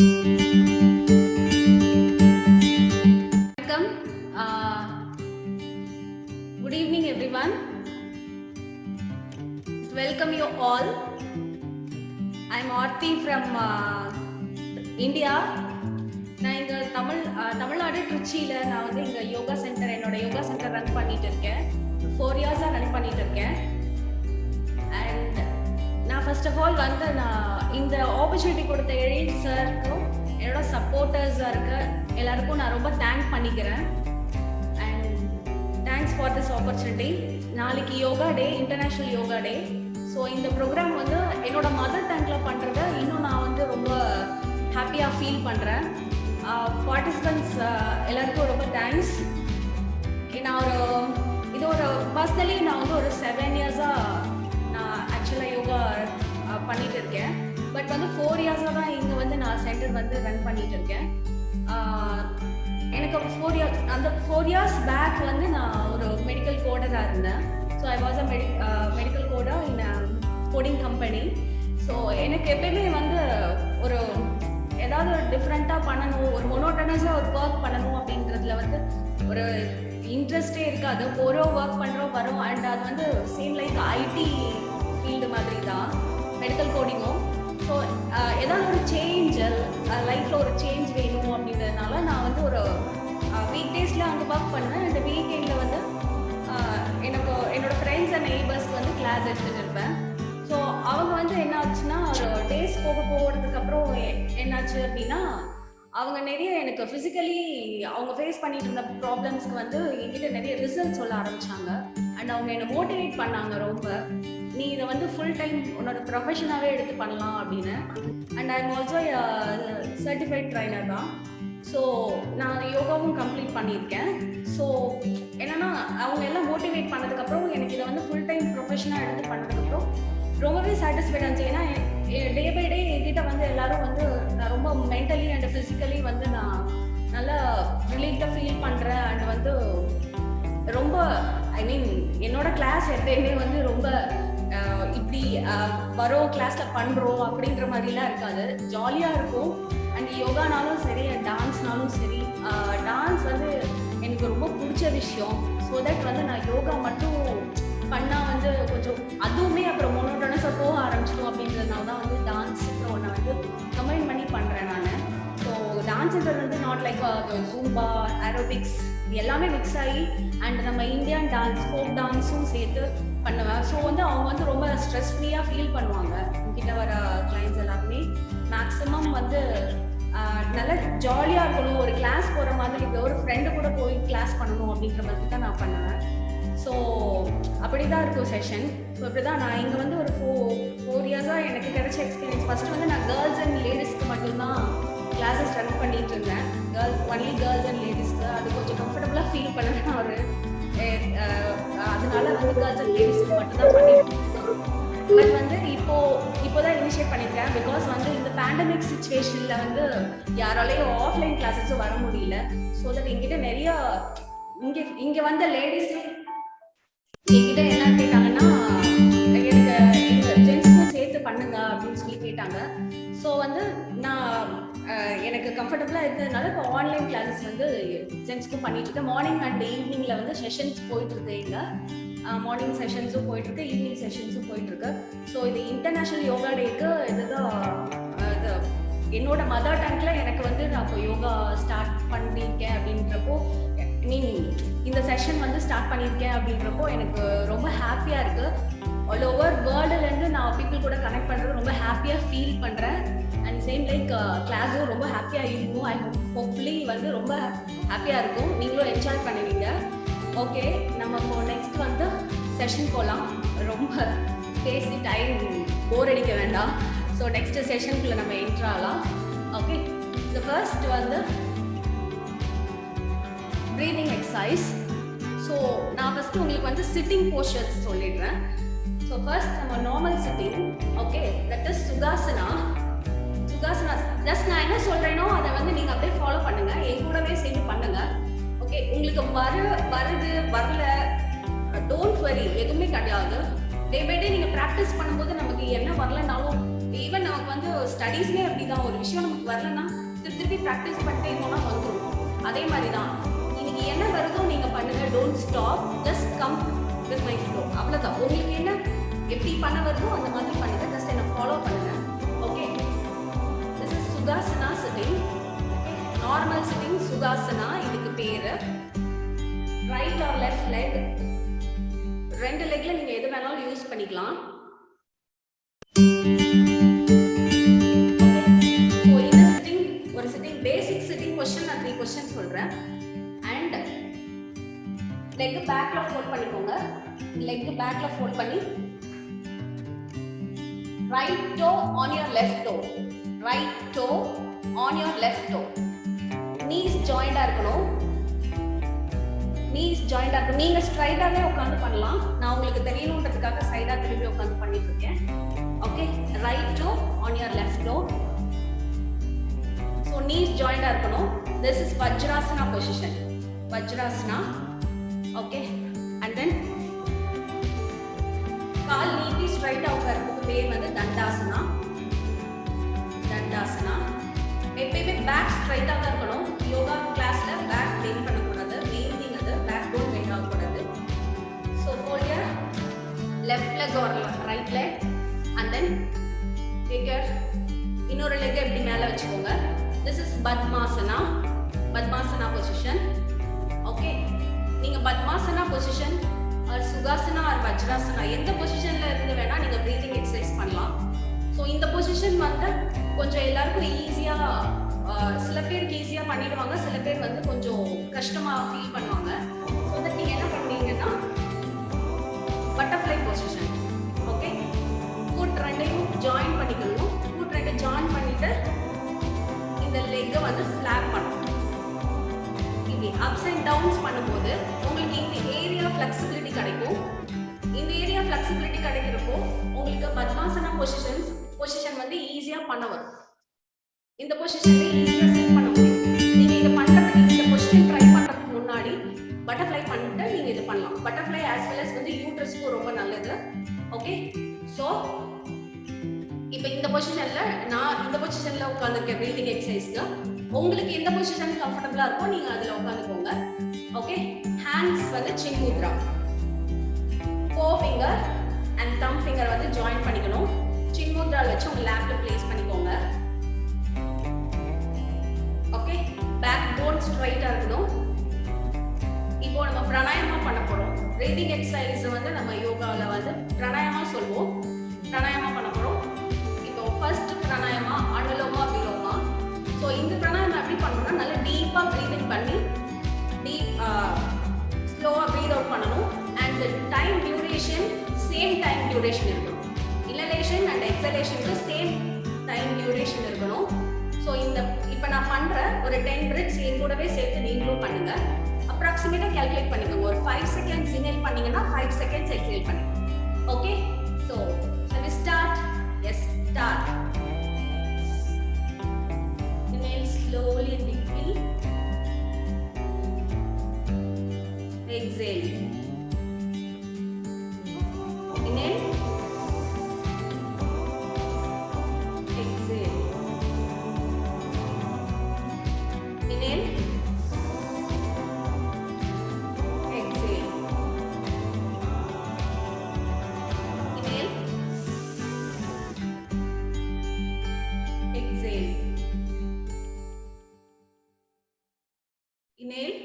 Welcome. Good evening, everyone. Welcome you all. I'm Aarti from India. நான் இங்கே தமிழ்நாடு திருச்சியில் நான் வந்து இங்கே யோகா சென்டர் என்னோட யோகா சென்டர் ரன் பண்ணிட்டு இருக்கேன். 4 இயர்ஸாக ரன் பண்ணிட்டு இருக்கேன். அண்ட் நான் ஃபர்ஸ்ட் ஆஃப் ஆல் வந்து நான் இந்த ஆப்பர்ச்சுனிட்டி கொடுத்த எழில் சாருக்கும் என்னோட சப்போர்ட்டர்ஸாக இருக்க எல்லாருக்கும் நான் ரொம்ப தேங்க் பண்ணிக்கிறேன். And thanks for this opportunity. நாளைக்கு யோகா டே, இன்டர்நேஷ்னல் யோகா டே. ஸோ இந்த ப்ரோக்ராம் வந்து என்னோட மதர் டங்கில் பண்ணுறத இன்னும் நான் வந்து ரொம்ப ஹாப்பியாக ஃபீல் பண்ணுறேன். பார்ட்டிசிபெண்ட்ஸ் எல்லாருக்கும் ரொம்ப தேங்க்ஸ். நான் இது ஒரு பர்சனலி நான் வந்து ஒரு 7 இயர்ஸாக நான் ஆக்சுவலாக யோகா பண்ணிட்டு இருக்கேன். பட் வந்து 4 இயர்ஸாக தான் இங்கே வந்து நான் சென்டர் வந்து ரன் பண்ணிட்டு இருக்கேன். எனக்கு 4 இயர்ஸ் பேக் வந்து நான் ஒரு மெடிக்கல் கோடராக இருந்தேன். So I was a medical coder in coding company. So எனக்கு எப்பயுமே வந்து ஒரு ஏதாவது ஒரு டிஃப்ரெண்ட்டாக பண்ணணும், ஒரு மொனோட்டனஸாக ஒரு ஒர்க் பண்ணணும் அப்படின்றதுல வந்து ஒரு இன்ட்ரெஸ்டே இருக்காது. ஒர்க் பண்ணுறோம் வரோம். அண்ட் அது வந்து சேம் லைக் ஐடி ஃபீல்டு மாதிரி தான் மெடிக்கல் கோடிங்கும். ஸோ ஏதாவது ஒரு சேஞ்ச் லைஃப்பில் ஒரு சேஞ்ச் வேணும் அப்படின்றதுனால நான் வந்து ஒரு வீக் டேஸில் அங்கே ஒர்க் பண்ணேன். இந்த வீக்கெண்டில் வந்து எனக்கு என்னோடய ஃப்ரெண்ட்ஸ் அண்ட் நெய்பர்ஸ்க்கு வந்து கிளாஸ் எடுத்துகிட்டு இருப்பேன். ஸோ அவங்க வந்து என்ன ஆச்சுன்னா ஒரு டேஸ் போகிறதுக்கப்புறம் என்னாச்சு அப்படின்னா அவங்க நிறைய எனக்கு ஃபிசிக்கலி அவங்க ஃபேஸ் பண்ணிட்டு இருந்த ப்ராப்ளம்ஸ்க்கு வந்து என்கிட்ட நிறைய ரிசல்ட் சொல்ல ஆரம்பித்தாங்க. அண்ட் அவங்க என்னை மோட்டிவேட் பண்ணாங்க ரொம்ப, நீ இதை வந்து ஃபுல் டைம் உன்னோட ப்ரொஃபஷனாகவே எடுத்து பண்ணலாம் அப்படின்னு. And I am also certified trainer தான். ஸோ நான் யோகாவும் கம்ப்ளீட் பண்ணியிருக்கேன். ஸோ என்னென்னா அவங்க எல்லாம் மோட்டிவேட் பண்ணதுக்கப்புறம் எனக்கு இதை வந்து ஃபுல் டைம் ப்ரொஃபஷனாக எடுத்து பண்ணதுக்கப்புறம் ரொம்பவே சாட்டிஸ்ஃபைட் ஆச்சு. ஏன்னா டே பை டே என்கிட்ட வந்து எல்லாரும் வந்து நான் ரொம்ப மென்டலி அண்ட் ஃபிசிக்கலி வந்து நான் நல்லா ரிலீஃப்டாக ஃபீல் பண்ணுறேன். அண்ட் வந்து ரொம்ப ஐ மீன் என்னோட கிளாஸ் எப்பயுமே வந்து ரொம்ப இப்படி வரோம் கிளாஸில் பண்ணுறோம் அப்படின்ற மாதிரிலாம் இருக்காது, ஜாலியாக இருக்கும். அண்ட் யோகானாலும் சரி, டான்ஸ்னாலும் சரி, டான்ஸ் வந்து எனக்கு ரொம்ப பிடிச்ச விஷயம். ஸோ தட் வந்து நான் யோகா மட்டும் பண்ணால் வந்து கொஞ்சம் அதுவுமே அப்புறம் மோனோட்டனஸாக போக ஆரம்பிச்சிடும் அப்படின்றதுனால தான் வந்து டான்ஸுன்ற ஒன்று வந்து கம்பைன் பண்ணி பண்ணுறேன் நான். ஸோ டான்ஸுன்றது வந்து நாட் லைக் ஜூம்பா, ஏரோபிக்ஸ் எல்லாமே மிக்ஸ் ஆகி அண்ட் நம்ம இந்தியன் டான்ஸ், ஃபோக் டான்ஸும் சேர்த்து பண்ணுவேன். ஸோ வந்து அவங்க வந்து ரொம்ப ஸ்ட்ரெஸ் ஃப்ரீயாக ஃபீல் பண்ணுவாங்க. என்கிட்ட வர கிளைண்ட்ஸ் எல்லாருமே மேக்ஸிமம் வந்து நல்லா ஜாலியாக இருக்கணும், ஒரு கிளாஸ் போகிற மாதிரி ஒரு ஃப்ரெண்டு கூட போய் கிளாஸ் பண்ணணும் அப்படின்ற மாதிரி தான் நான் பண்ணுவேன். ஸோ அப்படி தான் இருக்கும் செஷன். ஸோ அப்படி தான் நான் இங்கே வந்து ஒரு 4 இயர்ஸாக எனக்கு கிடைச்ச எக்ஸ்பீரியன்ஸ். ஃபஸ்ட்டு வந்து நான் கேர்ள்ஸ் அண்ட் லேடிஸ்க்கு மட்டும்தான் கிளாஸஸ் ரன் பண்ணிகிட்டு இருந்தேன். ஒன்லி கேர்ள்ஸ் அண்ட் லேடிஸ்க்கு அது கொஞ்சம் கம்ஃபர்டபுளாக ஃபீல் பண்ணேன். ஒரு அதனால வந்து கேர்ள்ஸ் அண்ட் லேடிஸ்க்கு மட்டும்தான் பண்ணிட்டு இருக்கேன். பட் வந்து இப்போதான் இனிஷியேட் பண்ணியிருக்கேன். பிகாஸ் வந்து இந்த பேண்டமிக் சுச்சுவேஷனில் வந்து யாராலையும் ஆஃப்லைன் கிளாஸஸும் வர முடியல. ஸோ தட் என்கிட்ட நிறையா இங்கே வந்த லேடிஸே என்கிட்ட என்ன கேட்டாங்கன்னா, எனக்கு எங்கள் ஜென்ஸுக்கும் சேர்த்து பண்ணுங்க அப்படின்னு சொல்லி கேட்டாங்க. ஸோ வந்து நான் எனக்கு கம்ஃபர்டபுளாக இருக்கிறதுனால இப்போ ஆன்லைன் கிளாஸஸ் வந்து ஜென்ஸுக்கும் பண்ணிட்டுருக்கேன். மார்னிங் அண்ட் ஈவினிங்கில் வந்து செஷன்ஸ் போயிட்டுருக்கு. இங்கே மார்னிங் செஷன்ஸும் போயிட்டுருக்கு, ஈவினிங் செஷன்ஸும் போயிட்டுருக்கு. ஸோ இது இன்டர்நேஷ்னல் யோகா டேக்கு இதுதான் இது என்னோட மதர் டங்கில் எனக்கு வந்து நான் இப்போ யோகா ஸ்டார்ட் பண்ணியிருக்கேன் அப்படின்றப்போ இந்த செஷன் வந்து ஸ்டார்ட் பண்ணியிருக்கேன் அப்படின்றப்போ எனக்கு ரொம்ப ஹாப்பியாக இருக்குது. ஆல் ஓவர் வேர்ல்டுலேருந்து நான் பீப்புள் கூட கனெக்ட் பண்ணுறது ரொம்ப ஹாப்பியாக ஃபீல் பண்ணுறேன். அண்ட் சேம் லைக் கிளாஸும் ரொம்ப ஹாப்பியாக இருக்கும். ஐ ஹோப்ஃபுல்லி வந்து ரொம்ப ஹாப்பியாக இருக்கும், நீங்களும் என்ஜாய் பண்ணுவீங்க. ஓகே, நம்ம இப்போ நெக்ஸ்ட் வந்து செஷன் போகலாம். ரொம்ப பேசி டைம் போர் அடிக்க வேண்டாம். ஸோ நெக்ஸ்ட் செஷனுக்குள்ளே நம்ம என்ட்ரு ஆகலாம். ஓகே, த ஃபர்ஸ்ட் வந்து ப்ரீதிங் எக்ஸசைஸ். ஸோ நான் ஃபஸ்ட்டு உங்களுக்கு வந்து சிட்டிங் போஸ்டர்ஸ் சொல்லிடுறேன். ஸோ ஃபர்ஸ்ட் நம்ம normal sitting. Okay, that is Sukhasana. Just நான் என்ன சொல்கிறேனோ அதை வந்து நீங்கள் அப்படியே ஃபாலோ பண்ணுங்கள், என் கூடவே சேர்ந்து பண்ணுங்கள். ஓகே, உங்களுக்கு வருது வரல டோன்ட் வரி, எதுவுமே கிடையாது. டே பை டே நீங்கள் ப்ராக்டிஸ் பண்ணும்போது நமக்கு என்ன வரலனாலும் டே ஈவன் நமக்கு வந்து ஸ்டடீஸ்லேயே அப்படி தான், ஒரு விஷயம் நமக்கு வரலன்னா திருப்பி ப்ராக்டிஸ் பண்ணிட்டே போனால் வந்துடும். அதே மாதிரி தான் இன்னைக்கு என்ன வருதோ நீங்கள் பண்ணுங்க, don't stop, just come with my flow, அவ்வளோதான். உங்களுக்கு என்ன எப்படி பண்ண வருதோ அந்த மாதிரி பண்ணுங்க, ஜஸ்ட் என்ன ஃபாலோ பண்ணுங்க. Okay, this is Sukhasana sitting. Normal sitting Sukhasana இதுக்கு பேரு. ரைட் ஆர் லெஃப்ட் லெக், ரெண்டு லெக்ல நீங்க எது வேணாலும் யூஸ் பண்ணிக்கலாம். இந்த சிட்டிங் ஒரு சிட்டிங் பேசிக் சிட்டிங் பொசிஷன் நான் 3 பொசிஷன் சொல்றேன். அண்ட் லெக் பேக்ல ஃபோல்ட் பண்ணிக்கோங்க. லெக் பேக்ல ஃபோல்ட் பண்ணி right toe on your left toe, right toe on your left toe. Knees ஜாயிண்டா இருக்கணும், நீஸ் ஜாயிண்டா இருக்கும். நீங்க ஸ்ட்ரைட்டாவே உட்காந்து பண்ணலாம், நான் உங்களுக்கு தெரியணுன்றதுக்காக சைடா திருப்பி உட்காந்து பண்ணிட்டு இருக்கேன். Okay, right toe on your left toe. So knees ஜாயிண்டா இருக்கணும். This is Vajrasana position, Vajrasana. Okay, and then கால் நீட்டி ஸ்ட்ரைட்டா உட்கார்றதுக்கு பேர் வந்து தண்டாசனா. தண்டாசனா. எப்பயுமே பேக் ஸ்ட்ரைட்டா தான் இருக்கணும். யோகா கிளாஸ்ல பேக் பெண்ட் பண்ணக்கூடாது, மெயின் திங் அது, பேக் போன் பெண்ட் ஆகக்கூடாது. So fold your left leg or right leg and then take இன்னொரு லெக் எப்படி மேலே வச்சுக்கோங்க. This is Padmasana, Padmasana position. Okay, நீங்க Padmasana position or Sukhasana or Vajrasana எந்த பொசிஷன்ல இருந்து வேணா நீங்க பிரீதிங் எக்ஸசைஸ் பண்ணலாம். ஸோ இந்த பொசிஷன் வந்து கொஞ்சம் எல்லாருக்கும் ஈஸியா, சில பேருக்கு ஈஸியா பண்ணிடுவாங்க, சில பேர் வந்து கொஞ்சம் கஷ்டமா ஃபீல் பண்ணுவாங்க. ஸோ தட் நீங்க என்ன பண்ணுவீங்கன்னா பட்டர்ஃப்ளை பொசிஷன். ஓகே, ஃபுட் ரெண்டையும் ஜாயின் பண்ணிக்கணும். ஃபுட் ரெண்டு ஜாயின் பண்ணிட்டு இந்த லெக்கை வந்து ஃபிளாப் பண்ணணும். இப்படி அப்ஸ் அண்ட் டவுன்ஸ் பண்ணும்போது உங்களுக்கு இந்த ஏரியா ஃப்ளெக்சிபிலிட்டி கிடைக்கும். இந்த ஏரியா ஃப்ளெக்சிபிலிட்டி கிடைக்கிறப்போ உங்களுக்கு பத்மாசனா பொசிஷன் வந்து ஈஸியா பண்ண வரும். இந்த பொசிஷன்ல ஈஸியா செட் பண்ண முடியும். நீங்க இத பண்றதுக்கு, இந்த பொசிஷன் ட்ரை பண்றதுக்கு முன்னாடி பட்டர்ஃப்ளை பண்ணிட்டு நீங்க இது பண்ணலாம். பட்டர்ஃப்ளை as well as வந்து யூட்ரஸ்க்கு ரொம்ப நல்லது. ஓகே, சோ இப்போ இந்த பொசிஷன்ல நான் இந்த பொசிஷன்ல உட்கார்ந்திருக்க பிரீதிங் எக்ஸசைஸ்க்கு உங்களுக்கு எந்த பொசிஷன் கம்ஃபர்ட்டபிளா இருக்கோ நீங்க அதுல உட்கார்ந்துக்கோங்க. ஓகே, ஹேண்ட்ஸ் வந்து chin mudra, forefinger and thumb finger வந்து ஜாயின் பண்ணிக்கணும். சின் முத்ரா வச்சு உங்க லேப்ல பிளேஸ் பண்ணிக்கோங்க. ஓகே, பேக் போன் ஸ்ட்ரைட்டா இருக்கணும். இப்போ நம்ம பிராணாயாமா பண்ண போறோம். பிரீதிங் எக்ஸசைஸ் வந்து நம்ம யோகால வந்து பிராணாயாமா சொல்வோம். பிராணாயாமா பண்ண போறோம். இப்போ ஃபர்ஸ்ட் பிராணாயாமா அனுலோமா விலோமா. ஸோ இந்த பிராணாயாமா எப்படி பண்ணணும்னா நல்லா டீப்பா பிரீதிங் பண்ணி ஸ்லோவா பிரீத் அவுட் பண்ணணும். And time duration same time duration இருக்கணும். இன்ஹலேஷன் அண்ட் எக்ஸலேஷனுக்கு சேம் டைம் டியூரேஷன் இருக்கணும். ஸோ இப்போ நான் பண்ற ஒரு 10 மினிட்ஸ் என் கூடவே சேர்த்து நீங்களும் பண்ணுங்க. அப்ராக்சிமேட்டா கால்குலேட் பண்ணிக்கோங்க. ஒரு 5 செகண்ட்ஸ் இன்ஹேல் பண்ணீங்கன்னா 5 செகண்ட்ஸ் எக்ஸேல் பண்ணுங்க. Okay, so shall we start? Yes, start. Inhale slowly and deeply. Exhale. Inhale. Exhale. Inhale. Exhale. Inhale.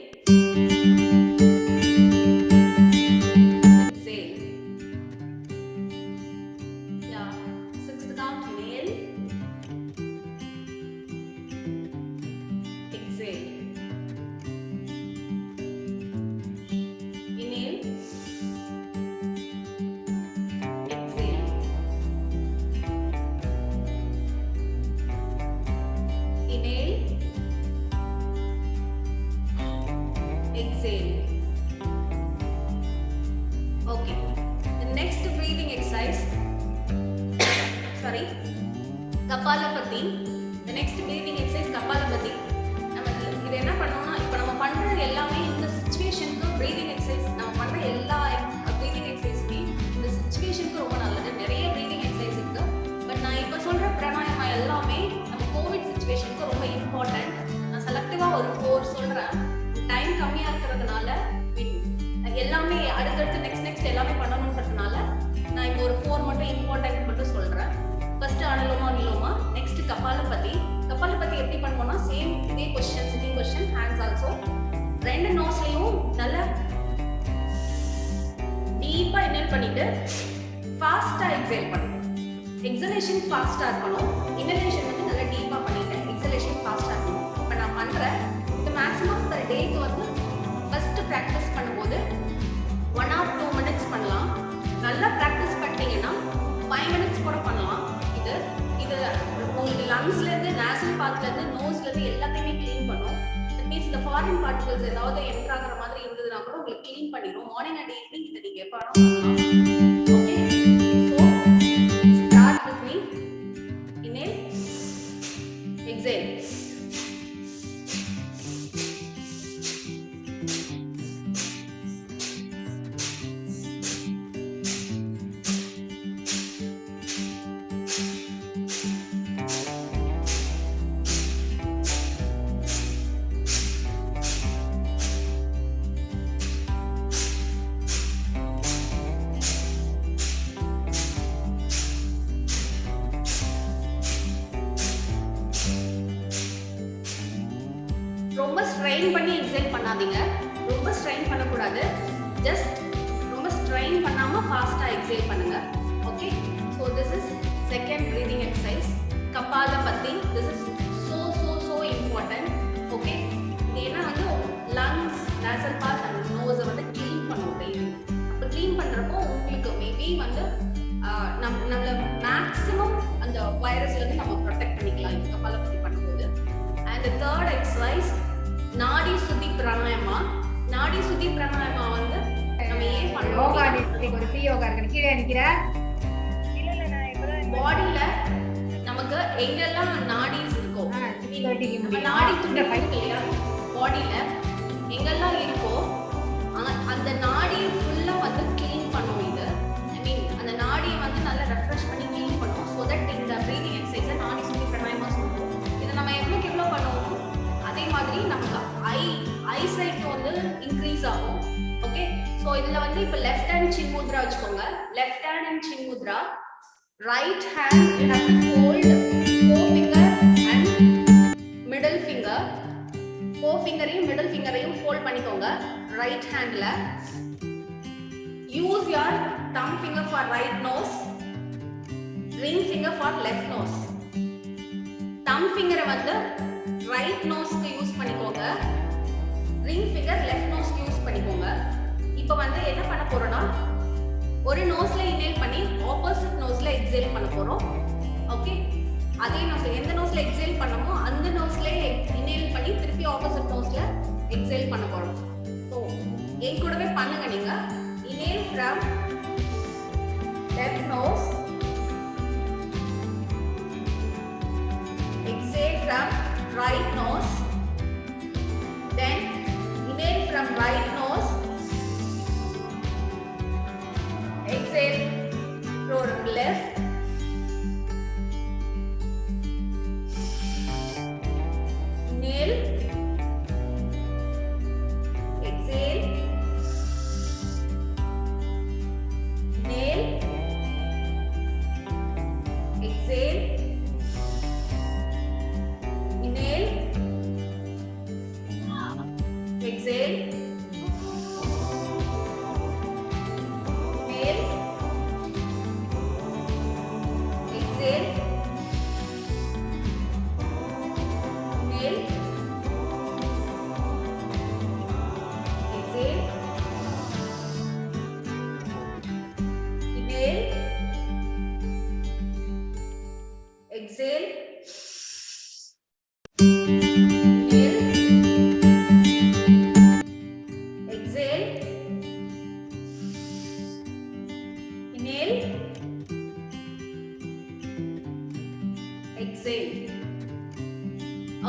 Exhale. Inhale. Exhale. Okay. The next breathing exercise. Sorry. Kapalabhati. The next breathing exercise Kapalabhati. நமக்கு இது என்ன பண்ணோம்னா இப்போ நம்ம பண்ற எல்லாமே இந்த சிச்சுவேஷனுக்கு breathing exercise நம்ம பண்ற எல்லா breathing exercises இந்த சிச்சுவேஷனுக்கு ரொம்ப நல்லது. நிறைய breathing exercise இருக்கு. பட் நான் இப்போ சொல்ற இம்பார்ட்டன்ட். நான் செலக்டிவாக ஒரு 4 சொல்கிறேன். டைம் கம்மியாக இருக்கிறதுனால எல்லாமே அடுத்தடுத்து நெக்ஸ்ட் எல்லாமே பண்ணணுன்றதுனால நான் இப்போ ஒரு 4 மட்டும் இம்பார்ட்டன்ட் மட்டும் சொல்கிறேன். First anuloma viloma, next kapalabhati. கபாலபதி எப்படி பண்ணுவோம்னா சேம் இதே position, sitting position, hands also. 2 நோஸ்லையும் நல்லா டீப்பா இன்ஹேல் பண்ணிட்டு ஃபாஸ்டா எக்ஸேல் பண்ணணும். எக்ஸலேஷன் ஃபாஸ்டா இருக்கணும், இன்ஹலேஷன் வந்து நல்லா டீப்பா பண்ணிட்டு எக்ஸலேஷன் ஃபாஸ்டா இருக்கணும். இப்போ நான் பண்றேன். இது மேக்ஸிமம் பர் டேக்கு வந்து ஃபர்ஸ்ட் ப்ராக்டிஸ் பண்ணும்போது 1 or 2 minutes பண்ணலாம். நல்லா ப்ராக்டிஸ் பண்ணிட்டீங்கன்னா 5 minutes கூட பண்ணலாம். இது உங்களுக்கு லங்ஸ்ல இருந்து, நேசல் பார்ட்ல இருந்து, நோஸ்ல இருந்து எல்லாத்தையுமே க்ளீன் பண்ணும். தட் மீன்ஸ் இந்த ஃபாரின் பார்ட்டிகல்ஸ் ஏதாவது என்டர் ஆகுற மாதிரி இருந்ததுன்னா கூட உங்களுக்கு க்ளீன் பண்ணிடும். மார்னிங் அண்ட் ஈவினிங் இதை நீங்க எப்போ பண்ணலாம். Okay, so start with me. Inhale, exhale. ரொம்ப ஸ்ட்ரெயின் பண்ணி எக்ஸேல் பண்ணாதீங்க. ரொம்ப ஸ்ட்ரெயின் பண்ணக்கூடாது. ஜஸ்ட் ரொம்ப ஸ்ட்ரெயின் பண்ணாம ஃபாஸ்டா எக்ஸேல் பண்ணுங்க. Okay, so this is second breathing exercise, Kapalbhati. This is so important. Okay, இது ஏன்னா வந்து லங்ஸ், நேசல் பார்ட் அண்ட் நோஸை வந்து க்ளீன் பண்ணும் டெய்லி. அப்போ க்ளீன் பண்ணுறப்போ உங்களுக்கு மேபி வந்து நம்மள மேக்ஸிமம் அந்த வைரஸ்லேருந்து நம்ம ப்ரொடெக்ட் பண்ணிக்கலாம் இந்த கபாலபதி பண்ணும்போது. அண்ட் தேர்ட் எக்ஸசைஸ் நாடி சுத்தி பிராணாயமா. நாடி சுத்தி பிராணாயமா வந்து நம்ம ஏன் பண்றோம்? யோகா டிஸ்ட்ரிக்ட் ஒரு ஃப்ரீ யோகா இருக்கு. கீழே நிக்கிற இல்ல நான் இப்பதான் பாடியில நமக்கு எங்கெல்லாம் நாடிஸ் இருக்கோ, நம்ம நாடி துண்ட இருக்கு இல்லையா, பாடியில எங்கெல்லாம் இருக்கோ அந்த நாடி ஃபுல்லா வந்து க்ளீன் பண்ணும். இது ஐ மீன் அந்த நாடியை வந்து நல்லா ரெஃப்ரெஷ் பண்ணி க்ளீன் பண்ணும். ஸோ தட் இந்த ப்ரீதிங் எக்ஸசைஸை நாடி சுத்தி பிராணாயமா சொல்லுவோம். இதை நம்ம எவ்வளோ பண்ணுவோம், அதே மாதிரி நமக்கு ஐசைட் வந்து இன்க்ரீஸ் ஆகும். ஓகே, ஸோ இதில் வந்து இப்போ லெஃப்ட் ஹேண்ட் சின் முத்ரா வச்சுக்கோங்க. Left hand and chin mudra. Right hand you have to hold forefinger and middle finger. ஃபோர் ஃபிங்கரையும் மிடில் ஃபிங்கரையும் ஹோல்ட் பண்ணிக்கோங்க ரைட் ஹேண்டில். Use your thumb finger for right nose, ring finger for left nose. Thumb ஃபிங்கரை வந்து right நோஸ்க்கு use பண்ணிக்கோங்க, ring finger left நோஸ்க்கு யூஸ் பண்ணிக்கோங்க. இப்போ வந்து என்ன பண்ண போறோம்னா ஒரு நோஸ்ல இன்ஹேல் பண்ணி ஆப்போசிட் நோஸ்ல எக்ஸேல் பண்ண போறோம். ஓகே, அதே நோஸ்ல எந்த நோஸ்ல எக்ஸேல் பண்ணமோ அந்த நோஸ்ல இன்ஹேல் பண்ணி திருப்பி ஆப்போசிட் நோஸ்ல எக்ஸேல் பண்ண போறோம். ஸோ என் கூடவே பண்ணுங்க நீங்க. Inhale from left nose, exhale from right nose, then inhale from right nose, exhale from left, inhale, exhale, inhale, exhale, inhale, exhale, inhale, exhale, inhale, exhale, inhale, exhale,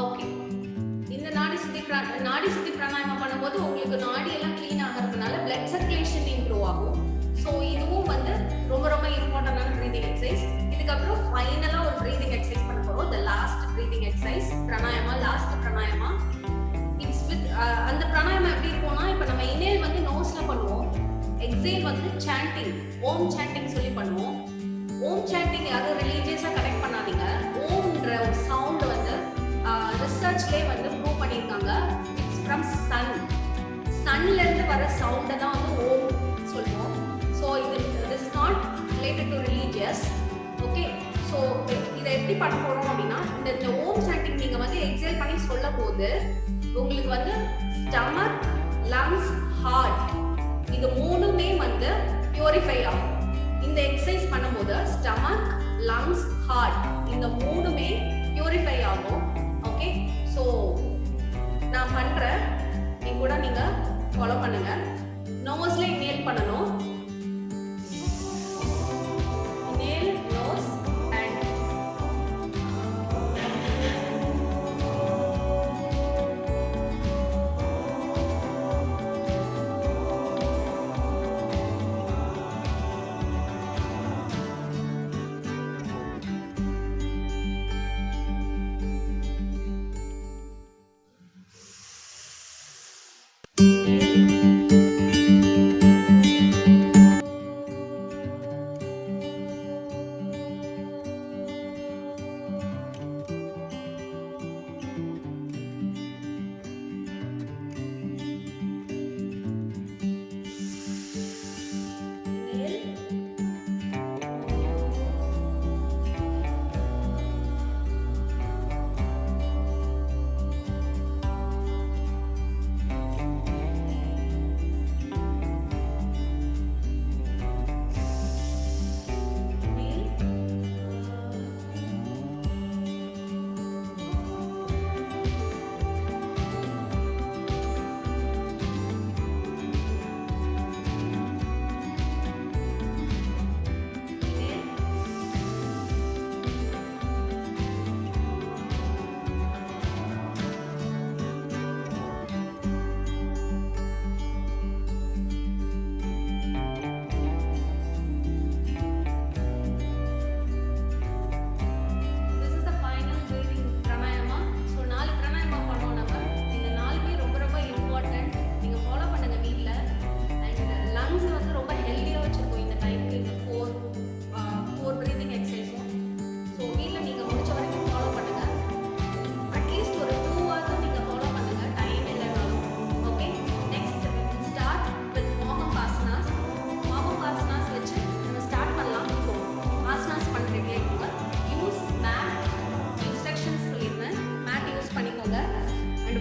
okay, இந்த நாடி சுத்தி பிராணாயாமம் பண்ணும்போது உங்களுக்கு நாடி எல்லாம் க்ளீன் ஆகிறதுனால பிளட் சர்க்குலேஷன் இம்ப்ரூவ் ஆகும். ஸோ இதுவும் வந்து ரொம்ப ரொம்ப இம்பார்ட்டன்டான ப்ரீதிங் எக்ஸசைஸ். இதுக்கப்புறம் ஃபைனலாக ஒரு ப்ரீதிங் எக்ஸசைஸ் பண்ண போகிறோம். The last breathing exercise pranayama last exhale வந்து chanting, ஓம் chanting சொல்லி பண்ணுவோம். ஓம் chanting யாரும் ரிலீஜியஸா கனெக்ட் பண்ணாதீங்க. ஓம்ன்ற ஒரு சவுண்ட் வந்து ரிசர்ச்லேயே வந்து ப்ரூவ் பண்ணியிருக்காங்க. It's from Sun. சன்ல இருந்து வர சவுண்டை தான் வந்து ஓம் சொல்லுவோம். ஸோ இது is not related to religious. Okay, so இதை எப்படி பண்ண போறோம் அப்படின்னா, இந்த ஓம் சாண்டிங் நீங்க வந்து எக்ஸேல் பண்ணி சொல்ல போது உங்களுக்கு வந்து ஸ்டமக், லங்ஸ், ஹார்ட் இது மூணுமே வந்து பியூரிஃபை ஆகும். இந்த எக்ஸசைஸ் பண்ணும்போது ஸ்டமக், லங்ஸ், ஹார்ட் இந்த மூணுமே பியூரிஃபை ஆகும். ஓகே, ஸோ நான் பண்றேன், நீ கூட நீங்க ஃபாலோ பண்ணுங்க. நோஸ்ல இன்ஹேல் பண்ணணும். Inhale nose and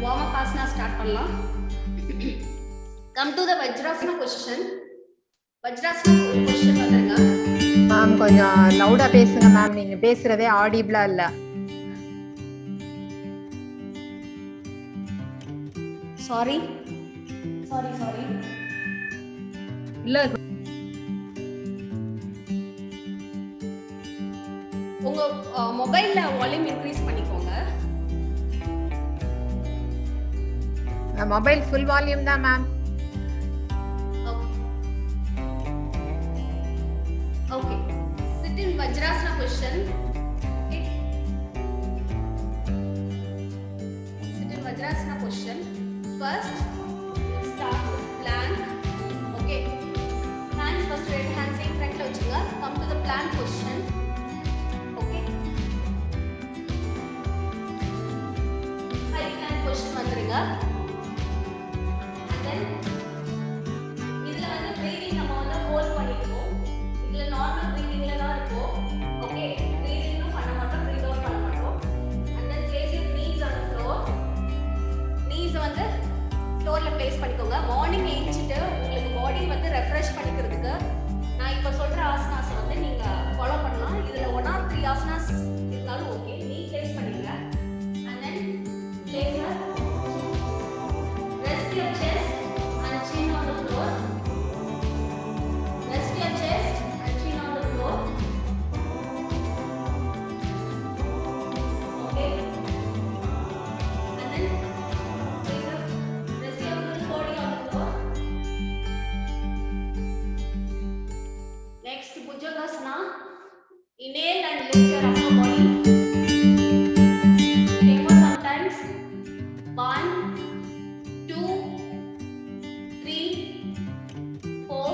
warm up asana start பண்ணலாம். Come to the Vajrasana position. Vajrasana position வந்துருங்க. மேம் கொஞ்சம் லவுடா பேசுங்க மேம், நீங்க பேசுறதே ஆடிபிளா இல்ல. சாரி இல்ல, உங்க மொபைல்ல வால்யூம் இன்க்ரீஸ் பண்ணிக்கோங்க. மொபைல் ஃபுல் வால்யூம் தான் ma'am. Okay. Sit in Vajrasana position. Okay. Sit in Vajrasana position. First, start with plank. Okay. Hands first, right hand same front la vechunga. Come to the plank position. Okay. High plank position vandrunga. And then இதுல வந்து breathing நம்ம வந்து hold பண்ணிடுவோம். இதுல normal பிரீதிங்ல தான் இருக்கும். Okay, பிரீதிங்னும் பண்ண மாட்டோம், பிரீத் அவுட் பண்ண மாட்டோம். and then place your knees on the floor. knees வந்து ஃப்ளோர்ல பிளேஸ் பண்ணிக்கோங்க. மார்னிங் எழுந்திட்டு உங்களுக்கு பாடி வந்து ரெஃப்ரெஷ் பண்ணிக்கிறதுக்கு நான் இப்போ சொல்ற ஆசனாஸ் வந்து நீங்க ஃபாலோ பண்ணலாம். இதுல 1 or 3 ஆசனாஸ் இருந்தாலும் ஓகே. நீ பிளேஸ் பண்ணிடுங்க. and then place your rest your chest and chin on the floor. Rest your chest and chin on the floor. Okay. And then rest your full body on the floor. Next, Bhujangasana. Inhale and lift your upper body. Take for some times. 1, 2, 3, 4,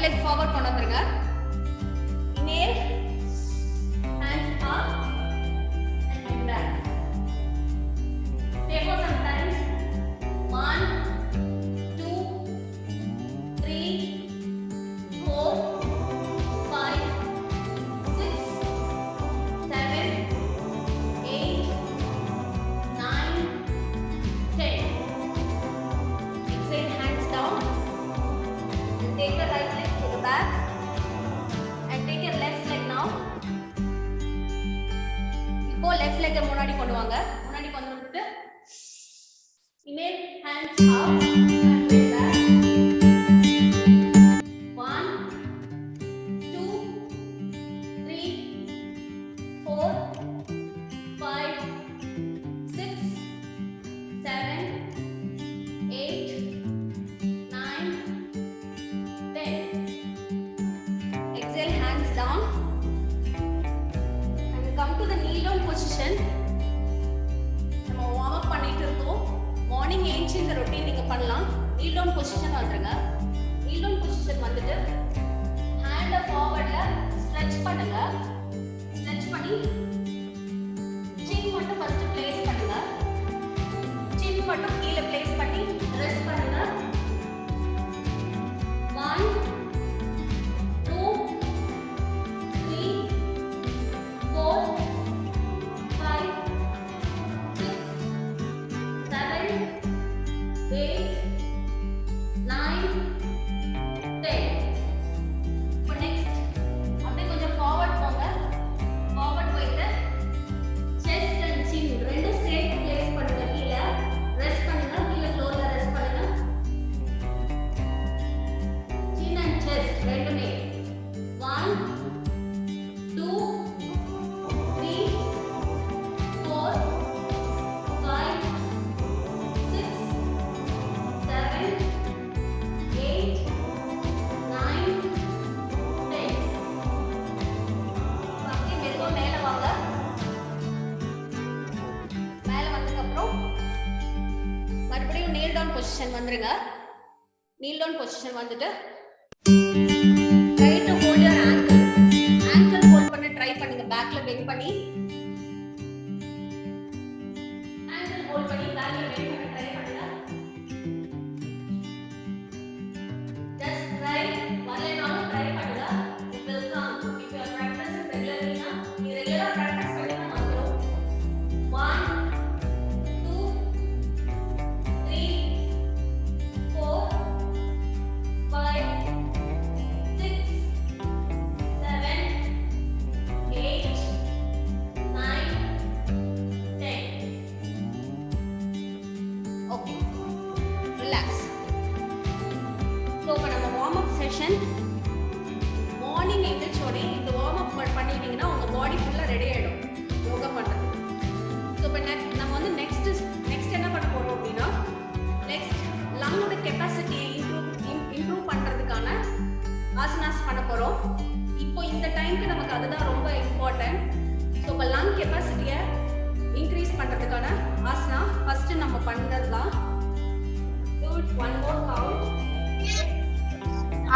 leg forward கொண்டு வந்துருங்க. Inhale, hands up and back. Stay for some time. 1, 2, 3, 4, 5, 6, 7, 8, 9, 10. Exhale, hands down. And take the right leg to the back. And take your left leg now. இப்போ left leg முன்னாடி கொண்டு வாங்க. முன்னாடி கொண்டு வந்துட்டு inhale, hands up and way back. 1, 2, 3, 4, 5, 6, 7, 8, 9, 10. Exhale, hands down. And come to the kneel down position. நம்ம warm up பண்ணிட்டு இருக்கோம். மார்னிங் ஏஞ்சி இந்த ரொட்டீன் நீங்க பண்ணலாம். kneel down பொசிஷன் வந்துருங்க. kneel down பொசிஷன் வந்துட்டு ஹேண்ட ஃபார்வர்ட்ல ஸ்ட்ரெச் பண்ணுங்க. ஸ்ட்ரெச் பண்ணி chin மட்டும் ஃபர்ஸ்ட் பிளேஸ் பண்ணுங்க. chin மட்டும் கீழ பிளேஸ் பண்ணி ரெஸ்ட் பண்ணுங்க. 1, 2, 3, 4, 5, 6, 7, 8, 9, 10. இப்போ நெக்ஸ்ட் அப்படியே கொஞ்சம் ஃபார்வர்ட் போங்க. ஃபார்வர்ட் போயிட்டு chest and chin ரெண்டும் சேர்த்து பிளேஸ் பண்ணுங்க. கீழ ரெஸ்ட் பண்ணுங்க. கீழ ஃப்ளோர்ல ரெஸ்ட் பண்ணுங்க. chin and chest ரெண்டுமே 1, 2, 3, 4, 5, 6, 7, 8, 9, 10. அப்படியே மெதுவா மேல வாங்க. மேல வந்ததுக்கப்புறம் மறுபடியும் kneel down பொசிஷன் வந்துருங்க. kneel down பொசிஷன் வந்துட்டு try to hold your ankle. ankle hold பண்ண ட்ரை பண்ணுங்க. பேக்ல பெண்ட் பண்ணி ankle hold பண்ணி பேக்ல பெண்ட் பண்ண ட்ரை பண்ணுங்க. just try. வரலைனாலும் ட்ரை பண்ணுங்க. it will come. if you are practicing regularly na நீ ரெகுலரா பிராக்டிஸ் பண்ணினா வந்துரும். 1, 2, 3, 4, 5, 6, 7, 8, 9, 10. Okay. Relax. So, இப்போ நம்ம வார்ம் அப் செஷன் மார்னிங் எந்திரிச்சோடனே இந்த வார்ம் அப் பண்ணிட்டீங்கன்னா உங்க பாடி ஃபுல்லா ரெடி ஆயிடும் யோகா பண்றது. ஸோ இப்போ நம்ம வந்து நெக்ஸ்ட் என்ன பண்ண போறோம் அப்படின்னா நெக்ஸ்ட் லங்கோட கெப்பாசிட்டியை இம்ப்ரூவ் பண்றதுக்கான ஆசனாஸ் பண்ண போறோம். இப்போ இந்த டைம்க்கு நமக்கு அதுதான் ரொம்ப இம்பார்ட்டன்ட். ஸோ இப்போ லங் கெப்பாசிட்டியை இன்க்ரீஸ் பண்றதுக்கான ஆசனா ஃபர்ஸ்ட் நம்ம பண்றதுதான். Do it one more count.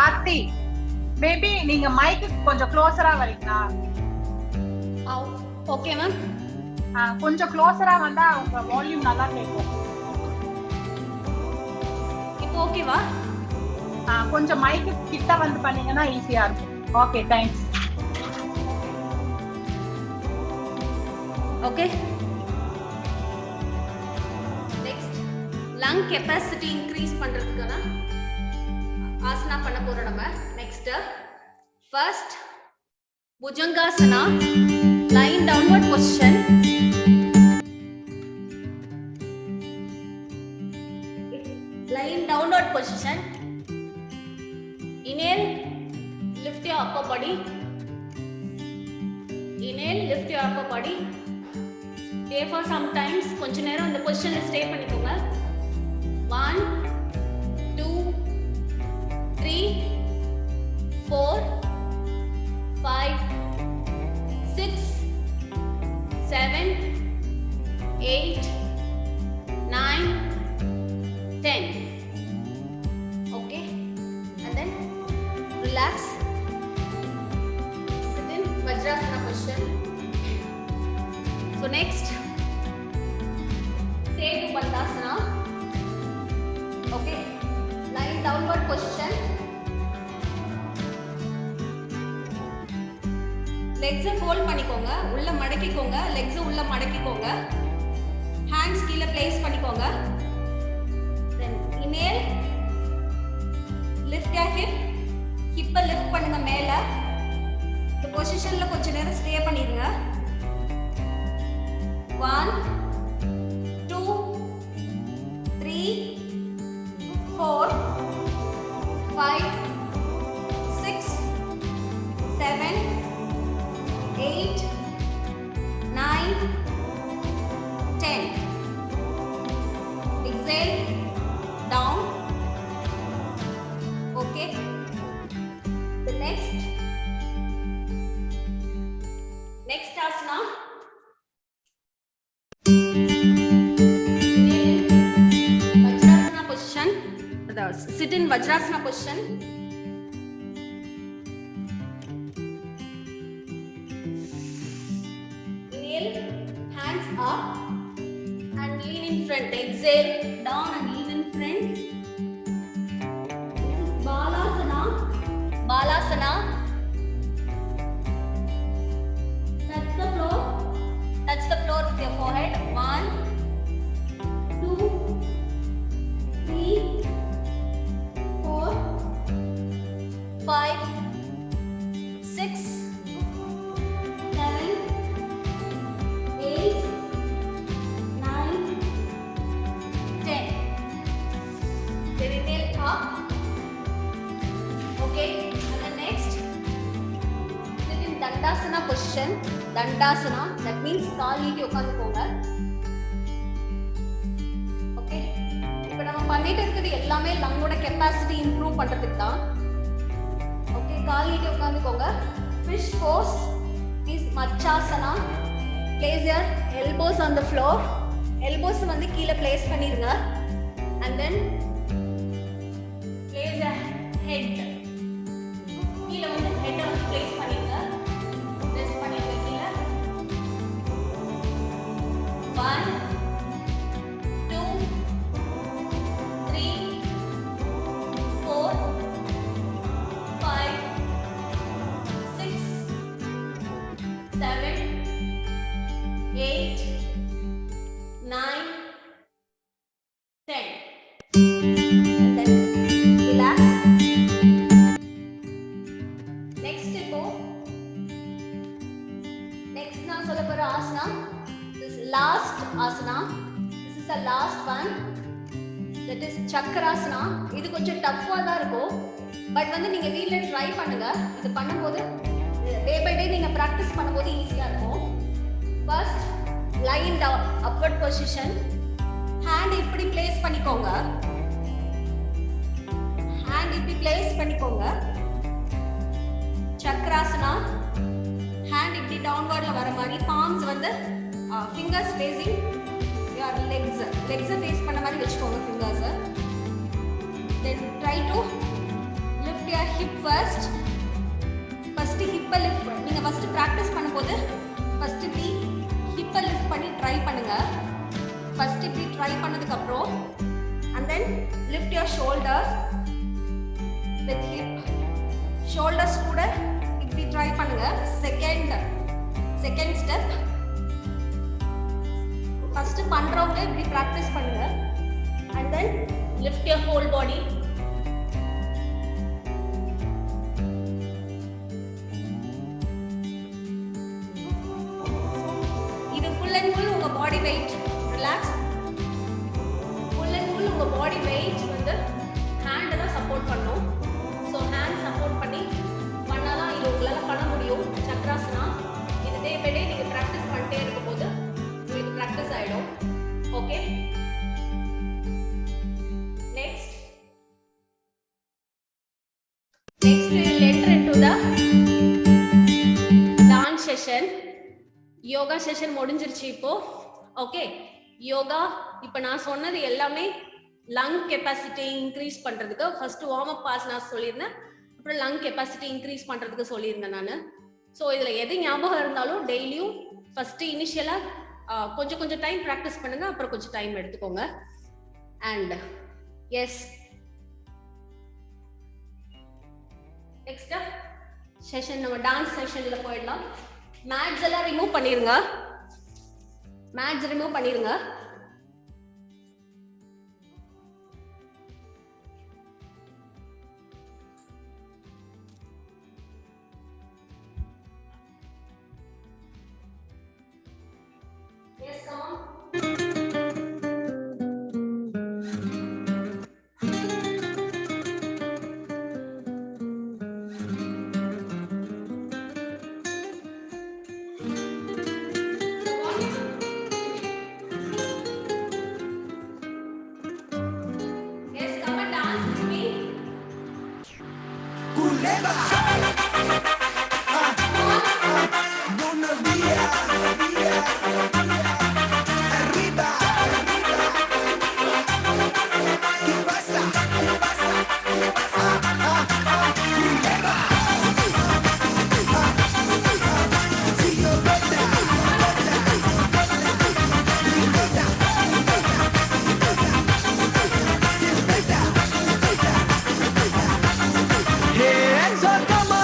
Aarthi baby நீங்க மைக்கு கொஞ்சம் க்ளோஸரா வரீங்களா? Okay ma'am. கொஞ்சம் க்ளோஸரா வந்தா உங்க வால்யூம் நல்லா கேட்கும். இப்போ ஓகேவா? கொஞ்சம் மைக்கு கிட்ட வந்து பண்ணீங்கன்னா ஈஸியா இருக்கும். Okay, thanks. Okay. Next lung capacity increase பண்றதுக்கான ஆசனா பண்ண போறோம் நம்ம. Next first Bhujangasana, lying downward position. Lying downward position. Inhale, lift your upper body. Inhale, lift your upper body. Stay for some times. கொஞ்ச நேரம் இந்த பொசிஷன்ல ஸ்டே பண்ணிக்கோங்க. 1, 2, 3, 4, 5, 6, 7, 8, 9, 10. Okay, and then relax. relax. Sit in Vajrasana position. So next, Setu Bandhasana. Okay, lying downward position. Legs fold பண்ணிக்கோங்க, உள்ள மடக்கிக்கோங்க, legs உள்ள மடக்கிக்கோங்க. Hands கீழ place பண்ணிக்கோங்க. Then inhale. Lift your hip. Hip lift பண்ணுங்க மேல. இந்த பொசிஷன்ல கொஞ்ச நேரம் ஸ்டே பண்ணிருங்க. 1 2 3 4 5 6 7 8 9 10. Exhale down. Okay. The next asana. Vajrasana position. Sit in Vajrasana position. Inhale, hands up and lean in front. Exhale down and lean in front. Balasana. Balasana. Touch the floor. Touch the floor with your forehead. 1 2 3 4 5 6 7 8 9 10. Then inhale up. Okay, and then next, sit in Dandasana position. Dandasana, that means கால் நீட்டி உட்கார்ந்துக்கோங்க. Okay, இப்போ நம்ம பண்ணிட்டு இருக்கிறது எல்லாமே லங்கோட capacity improve பண்றதுக்கு தான். Okay, கால் நீட்டி உட்கார்ந்துக்கோங்க. Fish pose is Machasana. Place your elbows on the floor. Elbows வந்து கீழ place பண்ணிருங்க. And then place your head. கீழ வந்து head வந்து place பண்ணிருங்க. Rest பண்ணிருங்க கீழ. 1 2 3 4 5 6 7 8 9 10. And then relax. Next இப்போ next நான் சொல்ல போற asana, this last asana, this is the last one, that is chakrasana. இது கொஞ்சம் டஃப்பா தான் இருக்கும், பட் வந்து நீங்க வீட்ல ட்ரை பண்ணுங்க. இது பண்ணும்போது டே பை டே நீங்க பிராக்டிஸ் பண்ணும்போது ஈஸியா இருக்கும். First lie down upward position. hand இப்படி place பண்ணிக்கோங்க. hand இப்படி place பண்ணிக்கோங்க. chakrasana. hand இப்படி downwardல வர மாதிரி, palms வந்து fingers facing your legs face பண்ண மாதிரி வெச்சுக்கோங்க fingers. then try to lift your hip first hip lift. நீங்க first practice பண்ணும்போது first இப்படி hip lift பண்ணி try பண்ணுங்க. first இப்படி try பண்ணதுக்கு அப்புறம் and then lift your shoulders with hip. shoulders கூட இப்படி try பண்ணுங்க. second step first பண்றவங்க இப்படி practice பண்ணுங்க and then lift your whole body. இது full and full உங்க body weight. relax. full and full உங்க body weight வந்து hand தான் support பண்ணும். so hand support பண்ணி பண்ணாதான் இது உங்களால பண்ண முடியும். சக்ராசனா இது டே பை டே நீங்க practice பண்ணிட்டே இருக்கும்போது உங்களுக்கு practice ஆயிடும். okay, next we will enter into the dance session. Yoga session முடிஞ்சிருச்சு இப்போ. ஓகே, யோகா இப்போ நான் சொன்னது எல்லாமே லங் கெப்பாசிட்டி இன்க்ரீஸ் பண்றதுக்கு. ஃபர்ஸ்ட் வார்ம் அப் ஆசனாஸ் சொல்லியிருந்தேன், அப்புறம் லங் கெப்பாசிட்டி இன்க்ரீஸ் பண்ணுறதுக்கு சொல்லியிருந்தேன் நான். ஸோ இதில் எது ஞாபகம் இருந்தாலும் டெய்லியும் ஃபஸ்ட்டு இனிஷியலாக கொஞ்சம் கொஞ்சம் டைம் ப்ராக்டிஸ் பண்ணுங்கள், அப்புறம் கொஞ்சம் டைம் எடுத்துக்கோங்க. அண்ட் எஸ், நெக்ஸ்ட் செஷன் நம்ம டான்ஸ் செஷனில் போயிடலாம். மேட்ஸ் எல்லாம் ரிமூவ் பண்ணிடுங்க. மேட்ஸ் ரிமூவ் பண்ணிடுங்க. Yes, come on. Yes, come and dance with me. Buenos días, arriba, ¿qué pasa? Si yo bota, hands up, come on.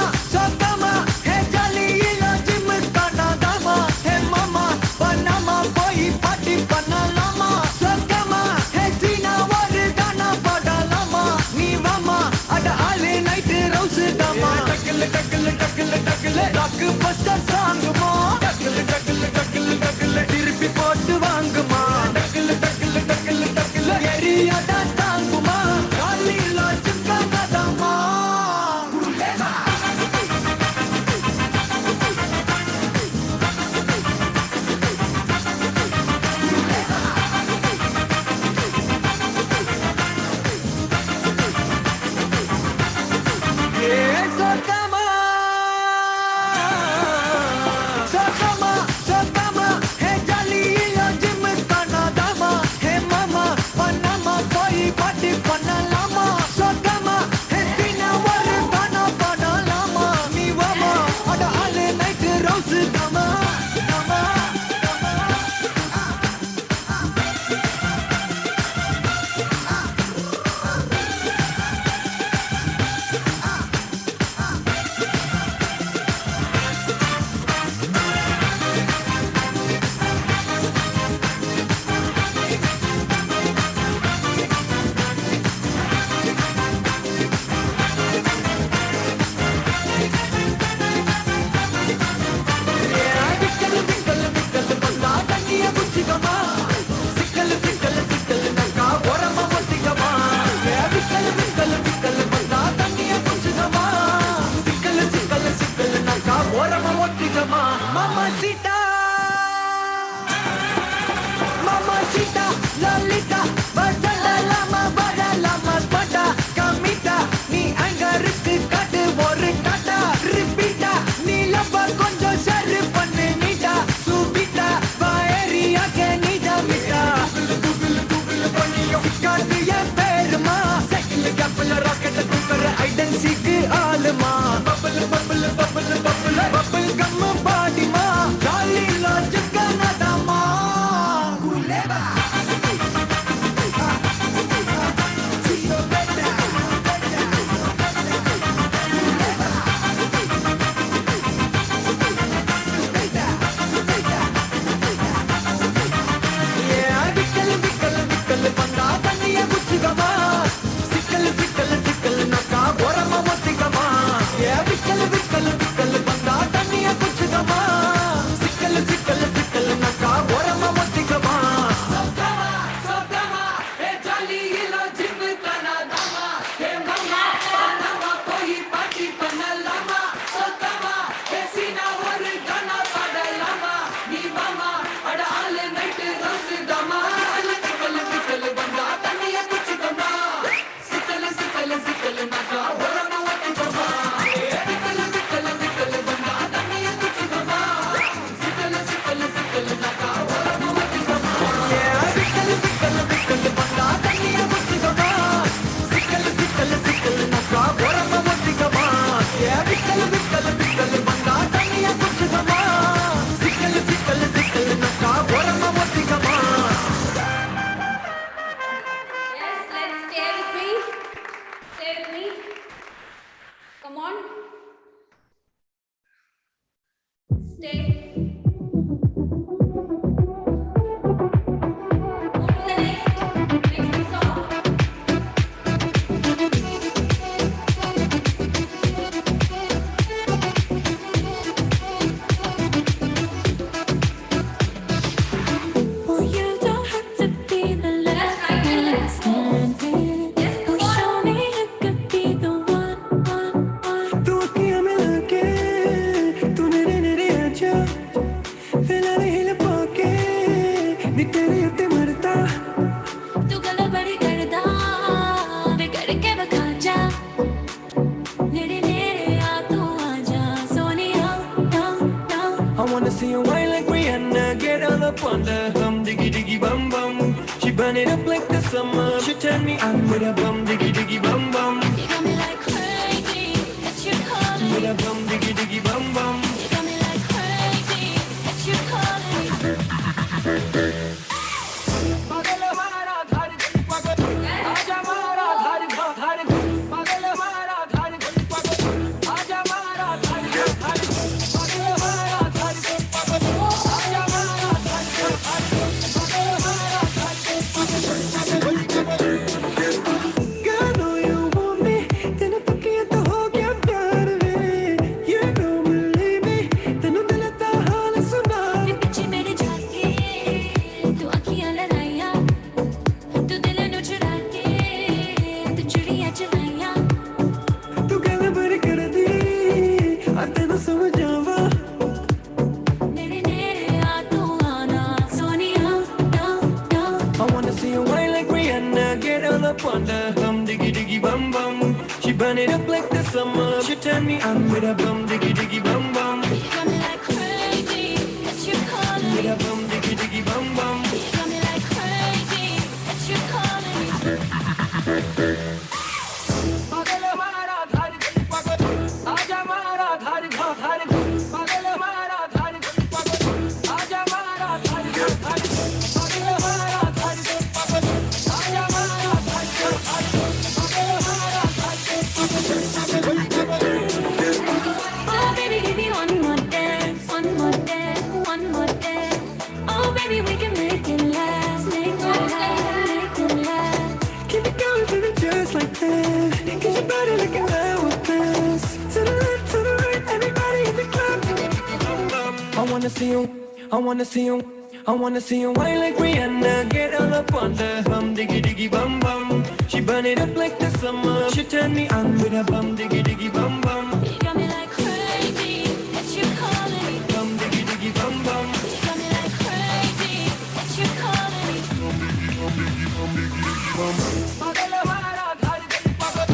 Stay. Move to the next song. Well, you don't have to be the last one standing. Oh, show me you could be the one. तू अखियां मिला के तू नेड़े नेड़े आजा फिलहाल हिल पाके नी तेरे उत्ते मरदा तू गल्ला बड़ी करदा वे करके बखा जा नेड़े नेड़े आ तू आजा Sonia I wanna see you whine like Rihanna get all up on the hum diggy diggy bum bum she burn it up like the summer she turn me on with a bum diggy diggy bum bum You got me like crazy that you're calling with me. a bum diggy diggy bum bum You got me like crazy that you're calling me. पागल हमारा घर पागल आजा हमारा घर पागल हमारा घर पागल आजा हमारा घर पागल हमारा घर पागल आजा हमारा घर Girl, I know you want me तेरे तकिए तो हो गया प्यार वे You don't believe me तेनू दिल दा हाल सुना वे पीछे मेरे जाके तू अखियां लड़ाइया तू दिल नु चुरा के तू चुड़ियां चलाइया तू गल बड़ी कर दी आ तेनू समझावा नेड़े नेड़े आ तू आना Sonia I wanna see you whine like Rihanna get all up on the hum diggy diggy bum bum she burn it up like the summer she turn me on with a bum diggy diggy bum bum You got me like crazy that you're calling with me. a bum diggy diggy bum bum You got me like crazy that you're calling me. पागल हमारा घर पागल आजा हमारा घर पागल हमारा घर पागल आजा हमारा घर पागल हमारा घर पागल आजा हमारा घर पागल हमारा Oh baby, give me one more dance, one more dance, one more dance. Oh baby, we can make it last, make it last. Keep it going, baby, just like that. Get your body like an hourglass. To the left, to the right, everybody in the club. I wanna see you, I wanna see you, I wanna see you whine like Rihanna. Get all up on the hum diggy diggy bum bum. She burn it up like the summer. She turn me on with a bum diggy diggy bum bum. You got me like crazy that you're calling me. Bum diggy diggy bum bum. You got me like crazy that you're calling me. पागल हमारा घर पागल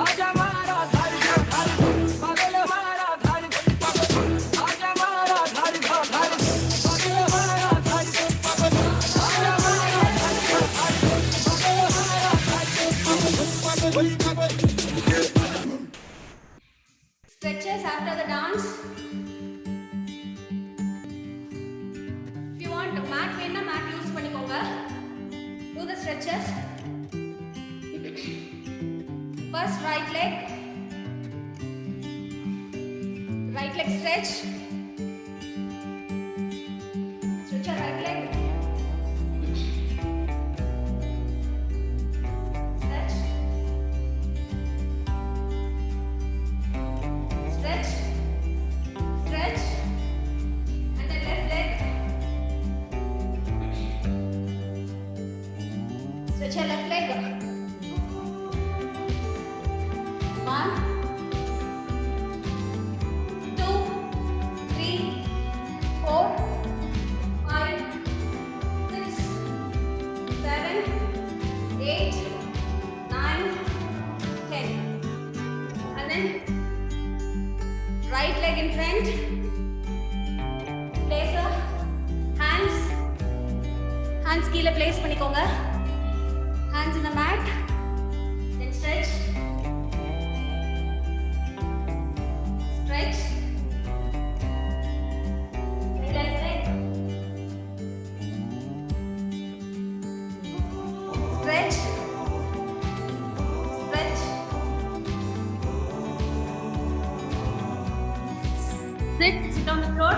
आजा हमारा घर पागल हमारा घर पागल आजा हमारा घर पागल हमारा घर पागल आजा हमारा घर Stretches after the dance. If you want mat வேணா mat யூஸ் பண்ணிக்கோங்க. Do the stretches. First right leg stretch. Stretch your right leg. Stretch. Stretch. Stretch. And then left leg. Stretch your left leg. 1, 2, 3, 4, 5, 6, 7, 8, 9, 10. And then right leg in front. Place a hands கீழே place பண்ணிக்கோங்க. Hands in the mat. Then stretch. Stretch. Relax leg. Stretch. Stretch. Sit on the floor.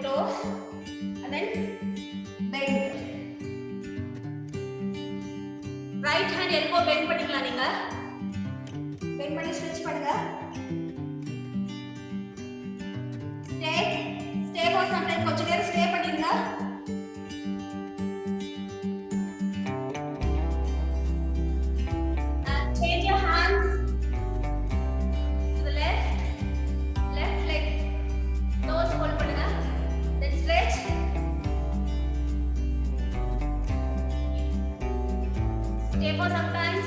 toes and then bend. Right hand elbow bend பண்ணிக்கலாம் நீங்க. Bend பண்ணி stretch பண்ணுங்க. Stay for some time. கொஞ்ச நேரம் stay பண்ணிருங்க. Change your hands to the left leg. Toes hold பண்ணுங்க. Then stretch. Stay for some time.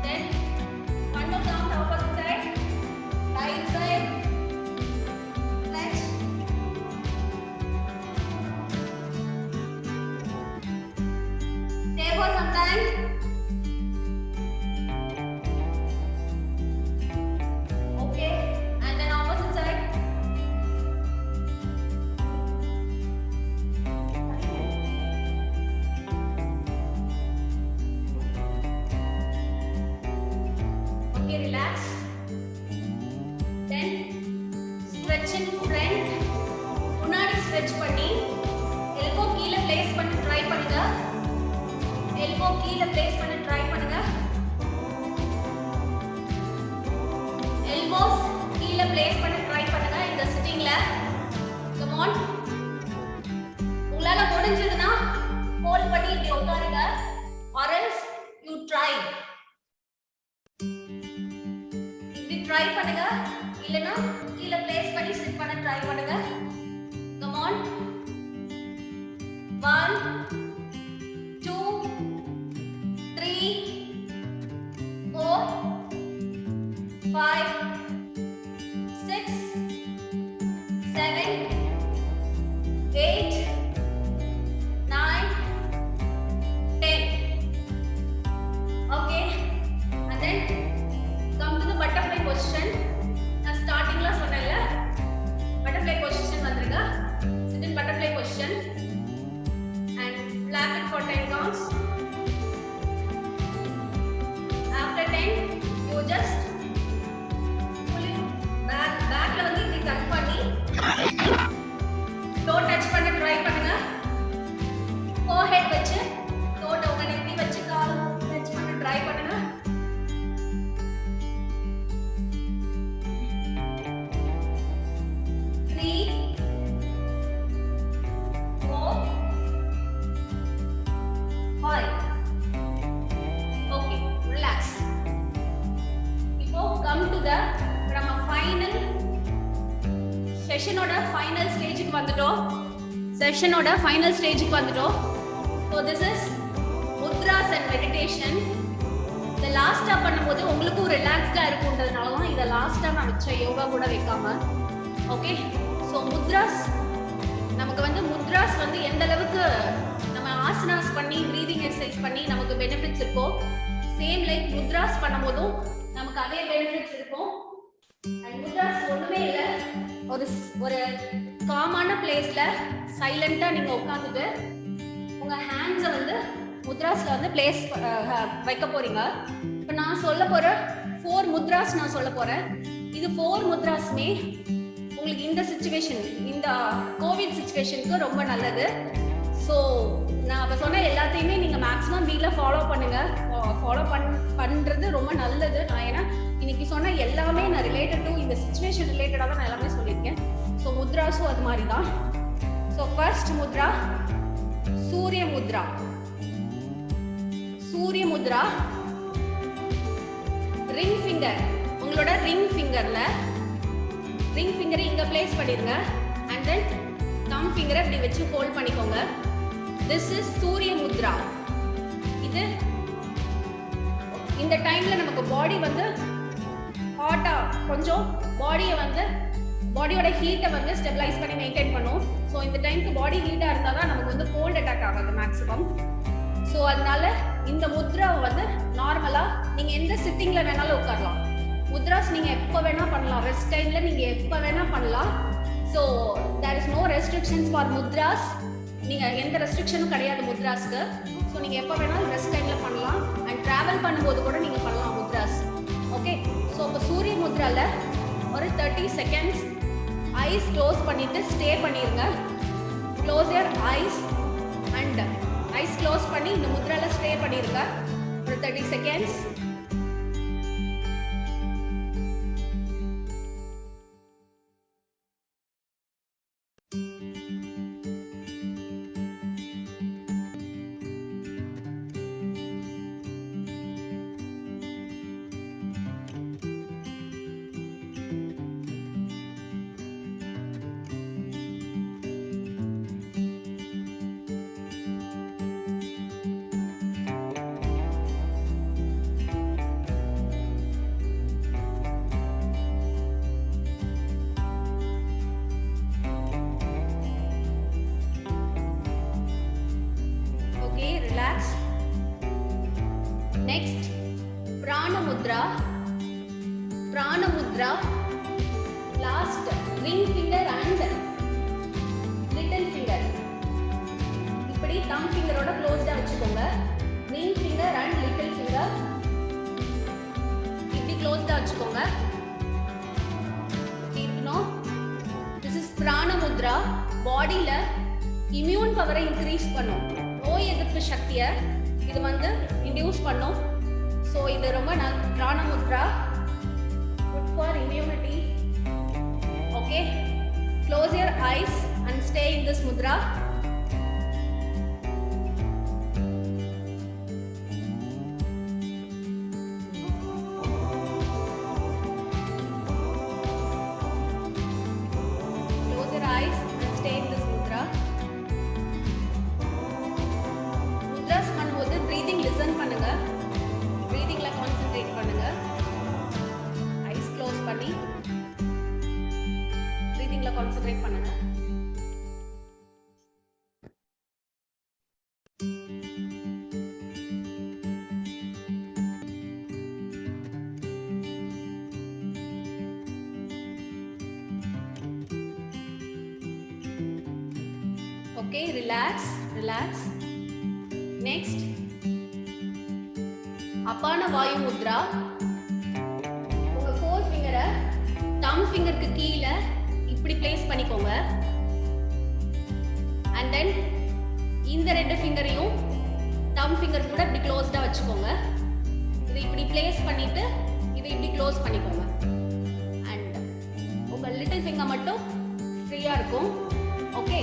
Then one more count opposite side. Right side. Stretch. Stay for some time. Okay, and then opposite side. Okay, relax. Then stretch in front. முன்னாடி stretch பண்ணி elbow கீழ place பண்ண try பண்ணுங்க. Elbow கீழ place பண்ண try பண்ணுங்க. Elbows கீழ place பண்ண try பண்ணுங்க இந்த sittingல. Come on. உங்களால முடிஞ்சதுன்னா hold பண்ணி இப்படி உட்காருங்க. Or else you try. இப்படி try பண்ணுங்க. இல்லனா கீழ place பண்ணி sit பண்ண try பண்ணுங்க. Come on. 1 2 3 4 5 6 7 8 9 10. Okay, and then come to the butterfly position. நான் ஸ்டார்டிங்ல சொன்னேன்ல butterfly position வந்துருங்க. Sit in butterfly position and flap it for 10 counts. After 10 you just pull it backல வந்து இப்படி கட் பண்ணி toe touch பண்ண try பண்ணுங்க. forehead வச்சு toe உங்க நெத்தி வச்சு கால் touch பண்ண try பண்ணுங்க. Three, 4, 5. Okay, relax. இப்போ come to the நம்ம final session ஓட final stage-க்கு வந்துட்டோம். So this is mudras and meditation. இந்த லாஸ்டா பண்ணும்போது உங்களுக்கு ரிலாக்ஸ்டா இருக்கும்ன்றதுனால தான் இத லாஸ்டா நான் வச்ச யோகா கூட வைக்காம. ஓகே, ஸோ முத்ராஸ் நமக்கு வந்து முத்ராஸ் வந்து எந்த அளவுக்கு நம்ம ஆசனாஸ் பண்ணி ப்ரீதிங் எக்ஸசைஸ் பண்ணி நமக்கு பெனிஃபிட்ஸ் இருக்கோ, சேம் லைக் முத்ராஸ் பண்ணும்போதும் நமக்கு அதே பெனிஃபிட்ஸ் இருக்கும். அண்ட் முத்ராஸ் ஒண்ணுமே இல்லை, ஒரு காமான பிளேஸ்ல சைலண்டா நீங்க உட்காந்துட்டு உங்க ஹேண்ட்ஸை வந்து முத்ராஸ்ல வந்து பிளேஸ் வைக்க போறீங்க. இப்போ நான் சொல்ல போற 4 முத்ராஸ் நான் சொல்ல போறேன். இது 4 முத்ராஸ்மே உங்களுக்கு இந்த சிச்சுவேஷன், இந்த கோவிட் சிச்சுவேஷனுக்கு ரொம்ப நல்லது. ஸோ நான் இப்போ சொன்ன எல்லாத்தையுமே நீங்கள் மேக்ஸிமம் வீட்டில் ஃபாலோ பண்ணுங்க. ஃபாலோ பண்ணுறது ரொம்ப நல்லது. நான் ஏன்னா இன்னைக்கு சொன்ன எல்லாமே நான் ரிலேட்டட் டு இந்த சிச்சுவேஷன் ரிலேட்டடாக தான் நான் எல்லாமே சொல்லியிருக்கேன். ஸோ முத்ராஸும் அது மாதிரி தான். ஸோ ஃபர்ஸ்ட் முத்ரா சூரிய முத்ரா. சூரிய முத்ரா ரிங் ஃபிங்கர், உங்களோட ரிங் ஃபிங்கரை இங்க பிளேஸ் பண்ணிருங்க. அண்ட் தென் தம் ஃபிங்கரை இப்படி வச்சு ஹோல்ட் பண்ணிக்கோங்க. திஸ் இஸ் சூரிய முத்ரா. இது இந்த டைம்ல நமக்கு பாடி வந்து ஹாட்டா கொஞ்சம் பாடியோட ஹீட்டை வந்து ஸ்டெபிலைஸ் பண்ணி மெயின்டைன் பண்ணும். ஸோ இந்த டைமுக்கு பாடி ஹீட்டாக இருந்தால் தான் நமக்கு வந்து கோல்ட் அட்டாக் ஆகாது மேக்ஸிமம். ஸோ அதனால இந்த முத்ராவை வந்து நார்மலாக நீங்கள் எந்த சிட்டிங்கில் வேணாலும் உட்காரலாம். முத்ராஸ் நீங்கள் எப்போ வேணால் பண்ணலாம், ரெஸ்ட் டைமில் நீங்கள் எப்போ வேணால் பண்ணலாம். So there is no restrictions for mudras. நீங்கள் எந்த ரெஸ்ட்ரிக்ஷனும் கிடையாது முத்ராஸ்க்கு. ஸோ ஸோ நீங்கள் எப்போ வேணாலும் ரெஸ்ட் டைமில் பண்ணலாம் அண்ட் ட்ராவல் பண்ணும்போது கூட நீங்கள் பண்ணலாம் முத்ராஸ். ஓகே, ஸோ இப்போ சூரிய முத்ராவில் ஒரு 30 செகண்ட்ஸ் ஐஸ் க்ளோஸ் பண்ணிவிட்டு ஸ்டே பண்ணிடுங்க. Close your ice and ice close பண்ணி இந்த முத்ராவில் ஸ்டே பண்ணிடுங்க ஒரு 30 seconds. Okay, relax. Next, Prana Mudra. Prana Mudra. Last, ring finger and little finger. இப்படி thumb finger ஓட closed வச்சுக்கோங்க. Ring finger and little finger. இப்படி closed வச்சுக்கோங்க. இருக்கணும். This is Prana Mudra. பாடியில இம்யூன் பவரை இன்க்ரீஸ் பண்ணும். நோய் எதிர்ப்பு சக்தியை இது வந்து இன்டியூஸ் பண்ணும். ஸோ இது ரொம்ப பிராண Mudra, good for immunity. Okay, close your ice and stay in this Mudra. Close your eyes and stay in this mudra. Mudras பண்ணும்போது breathing listen பண்ணுங்க. Breathingல concentrate பண்ணுங்க. Eyes close பண்ணி breathingல concentrate பண்ணுங்க. Okay, relax, relax. Next, Apana Vayu Mudra. உங்க 4 ஃபிங்கரை thumb ஃபிங்கருக்கு கீழே இப்படி place பண்ணிக்கோங்க. And then இந்த 2 ஃபிங்கரையும் thumb ஃபிங்கர் கூட இப்படி க்ளோஸ்டா வச்சுக்கோங்க. இதை இப்படி பிளேஸ் பண்ணிட்டு இதை இப்படி க்ளோஸ் பண்ணிக்கோங்க. And உங்க லிட்டில் ஃபிங்கர் மட்டும் ஃப்ரீயா இருக்கும். Okay,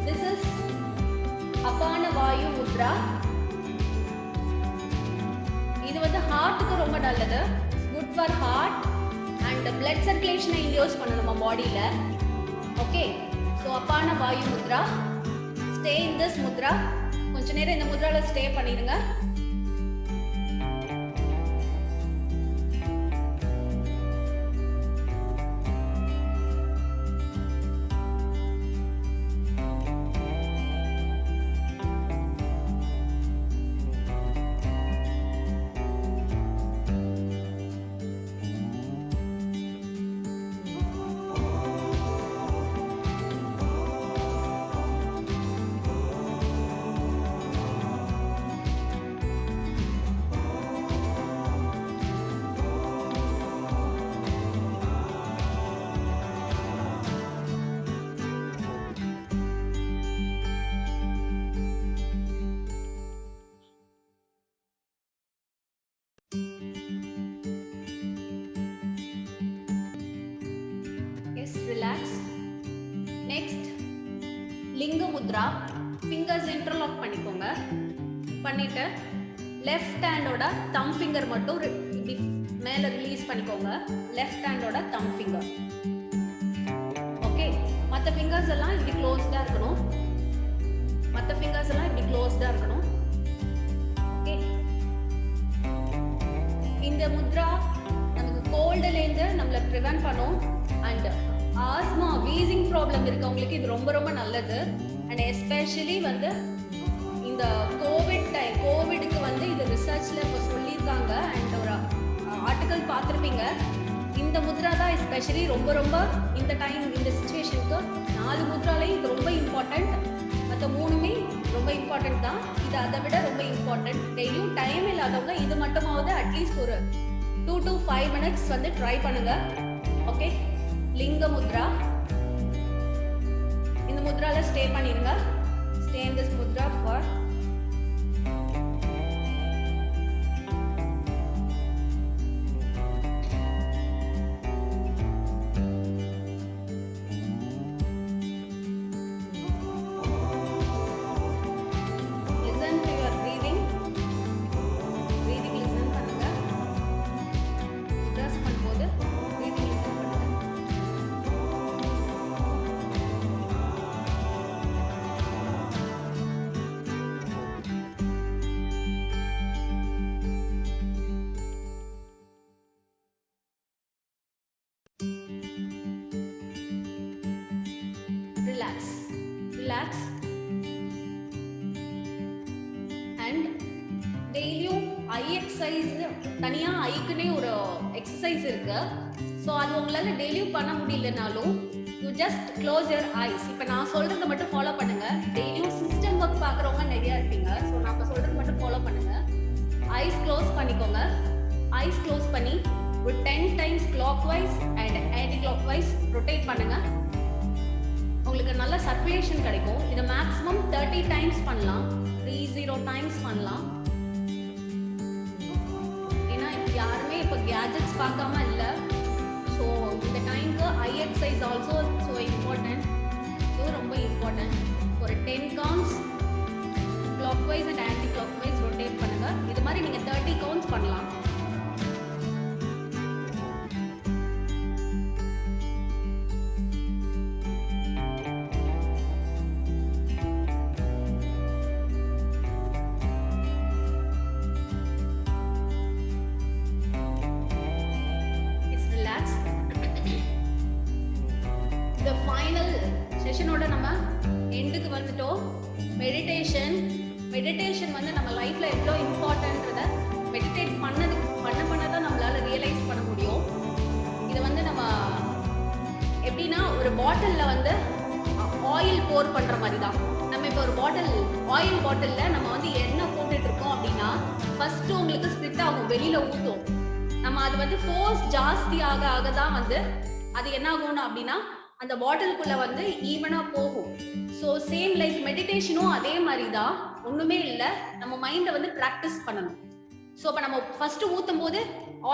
this is Apana Vayu Mudra. இது வந்து ஹார்ட்டுக்கு ரொம்ப நல்லது. Good for heart and blood சர்க்குலேஷனை இன்டியூஸ் பண்ணும் நம்ம பாடியில். Okay, so Apana Vayu Mudra. Stay in this mudra. கொஞ்ச நேரம் இந்த முத்ராவில் ஸ்டே பண்ணிடுங்க. Yes, relax. Next, லிங்க முத்ரா. ஃபிங்கர்ஸ் இன்டர்லாக் பண்ணிக்கோங்க. பண்ணிட்டு லெஃப்ட் ஹேண்டோட தம் ஃபிங்கர் மட்டும் இப்படி மேலே ரிலீஸ் பண்ணிக்கோங்க. லெஃப்ட் ஹேண்டோட தம் ஃபிங்கர். ஓகே, மற்ற ஃபிங்கர்ஸ் எல்லாம் இப்படி க்ளோஸ்டாக இருக்கணும். மற்ற ஃபிங்கர்ஸ் எல்லாம் இப்படி க்ளோஸ்டாக இருக்கணும். ஓகே, இந்த முத்ரா நமக்கு கோல்டுலேருந்து நம்மளை ப்ரிவென்ட் பண்ணும். அண்ட் ஆஸ்மா வீசிங் ப்ராப்ளம் இருக்கவங்களுக்கு இது ரொம்ப ரொம்ப நல்லது. அண்ட் எஸ்பெஷலி வந்து இந்த கோவிடுக்கு வந்து இது ரிசர்ச்சில் இப்போ சொல்லியிருக்காங்க. அண்ட் ஒரு ஆர்டிக்கல் பார்த்துருப்பீங்க. இந்த முத்ரா தான் எஸ்பெஷலி ரொம்ப ரொம்ப இந்த டைம் இந்த சுச்சுவேஷனுக்கு 4 முத்ராலையும் இது ரொம்ப இம்பார்ட்டண்ட். மற்ற 3மே ரொம்ப இம்பார்ட்டன்ட் தான். இது அதை விட ரொம்ப இம்பார்ட்டன்ட். டெய்லியும் டைம் இல்லாதவங்க இது மட்டுமாவது அட்லீஸ்ட் ஒரு 2 to 5 minutes வந்து ட்ரை பண்ணுங்க. ஓகே, லிங்க முத்ரா. இந்த முத்ரால ஸ்டே பண்ணிருங்க. Stay in this Mudra for relax and டெய்லியும் ஐ எக்ஸசைஸ் தனியா ஐக்குனே ஒரு எக்ஸசைஸ் இருக்கு. ஸோ அது உங்களால டெய்லியும் பண்ண முடியலனாலும் you just close your ice. இப்போ நான் சொல்றதை மட்டும் ஃபாலோ பண்ணுங்க. டெய்லியும் சிஸ்டம் ஒர்க் பார்க்குறவங்க நிறைய இருப்பீங்க. ஸோ நான் இப்போ சொல்றது மட்டும் ஃபாலோ பண்ணுங்க. ஐஸ் க்ளோஸ் பண்ணிக்கோங்க. ஐஸ் க்ளோஸ் பண்ணி ஒரு 10 times clockwise and anti-clockwise rotate பண்ணுங்க. உங்களுக்கு நல்ல சர்க்குலேஷன் கிடைக்கும். இதை மேக்ஸிமம் 30 times பண்ணலாம், 30 times பண்ணலாம். ஏன்னா யாருமே இப்போ கேஜெட்ஸ் பார்க்காம இல்லை. ஸோ இந்த டைமுக்கு ஐ எக்ஸசைஸ் ஆல்சோ ஸோ இம்பார்ட்டன்ட். இது ரொம்ப இம்பார்ட்டன்ட். ஒரு 10 counts clockwise and anti-clockwise rotate பண்ணுங்க. இது மாதிரி நீங்கள் 30 counts பண்ணலாம். செஷனோட நம்ம எண்டுக்கு வந்துட்டோம். மெடிடேஷன் வந்து நம்ம லைஃப்ல எவ்வளோ இம்பார்ட்டன்றத மெடிடேட் பண்ணதான் நம்மளால ரியலைஸ் பண்ண முடியும். இது வந்து நம்ம எப்படின்னா ஒரு பாட்டில்ல வந்து ஆயில் போர் பண்ற மாதிரி தான். நம்ம இப்போ ஒரு ஆயில் பாட்டில்ல நம்ம வந்து எண்ணெய் போட்டுட்டு இருக்கோம் அப்படின்னா ஃபர்ஸ்ட் உங்களுக்கு ஸ்ப்ளிட் ஆகும், வெளியில ஊற்றும். நம்ம அது வந்து ஃபோர்ஸ் ஜாஸ்தி ஆக தான் வந்து அது என்ன ஆகும்னு அப்படின்னா அந்த பாட்டிலுக்குள்ள வந்து ஈவனா போகும். ஸோ சேம் லைக் மெடிடேஷனும் அதே மாதிரி தான். ஒண்ணுமே இல்லை, நம்ம மைண்டை வந்து ப்ராக்டிஸ் பண்ணணும். ஸோ இப்போ நம்ம ஃபர்ஸ்ட் ஊற்றும் போது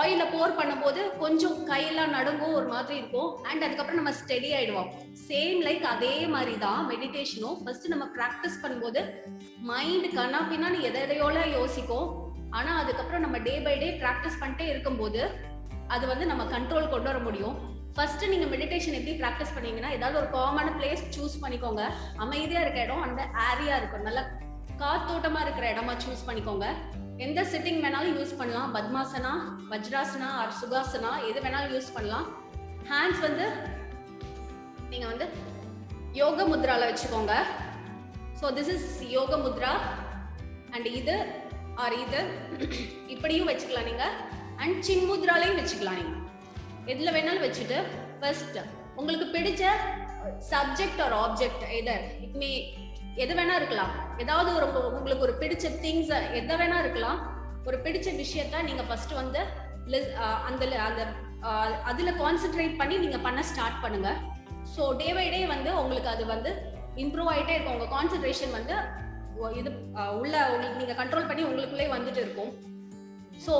ஆயில போர் பண்ணும்போது கொஞ்சம் கையெல்லாம் நடுங்கும், ஒரு மாதிரி இருக்கும். அண்ட் அதுக்கப்புறம் நம்ம ஸ்டெடி ஆயிடுவோம். சேம் லைக் அதே மாதிரி தான் மெடிடேஷனும். ஃபர்ஸ்ட் நம்ம ப்ராக்டிஸ் பண்ணும்போது மைண்ட் கண்ணா பின்னாடி எதையோல யோசிக்கும். ஆனா அதுக்கப்புறம் நம்ம டே பை டே ப்ராக்டிஸ் பண்ணிட்டே இருக்கும்போது அது வந்து நம்ம கண்ட்ரோல் கொண்டு வர முடியும். ஃபர்ஸ்ட் நீங்க மெடிடேஷன் எப்படி ப்ராக்டிஸ் பண்ணீங்கன்னா ஏதாவது ஒரு காமன் பிளேஸ் சூஸ் பண்ணிக்கோங்க. அமைதியா இருக்க இடம், அந்த ஏரியா இருக்கும், நல்ல காத்தோட்டமா இருக்கிற இடமா சூஸ் பண்ணிக்கோங்க. எந்த சிட்டிங் வேணாலும் யூஸ் பண்ணலாம். பத்மாசனா, வஜ்ராசனா ஆர் சுகாசனா எது வேணாலும் யூஸ் பண்ணலாம். ஹேண்ட்ஸ் வந்து நீங்க வந்து யோக முத்ரால வச்சுக்கோங்க. ஸோ திஸ் இஸ் யோக முத்ரா. அண்ட் இது ஆர் இது இப்படியும் வச்சுக்கலாம் நீங்க. அண்ட் சின் முத்ராலையும் வச்சுக்கலாம் நீங்க. எதுல வேணாலும் வச்சுட்டு ஃபர்ஸ்ட் உங்களுக்கு பிடிச்ச சப்ஜெக்ட் ஆர் ஆப்ஜெக்ட் எது வேணா இருக்கலாம். ஏதாவது ஒரு உங்களுக்கு ஒரு பிடிச்ச திங்ஸ் எதை வேணா இருக்கலாம். ஒரு பிடிச்ச விஷயத்த நீங்க ஃபர்ஸ்ட் வந்து அதுல கான்சென்ட்ரேட் பண்ணி நீங்க பண்ண ஸ்டார்ட் பண்ணுங்க. ஸோ டே பை டே வந்து உங்களுக்கு அது வந்து இம்ப்ரூவ் ஆகிட்டே இருக்கும். உங்க கான்சென்ட்ரேஷன் வந்து இது உள்ள உங்களுக்கு நீங்க கண்ட்ரோல் பண்ணி உங்களுக்குள்ளே வந்துட்டு இருக்கும். ஸோ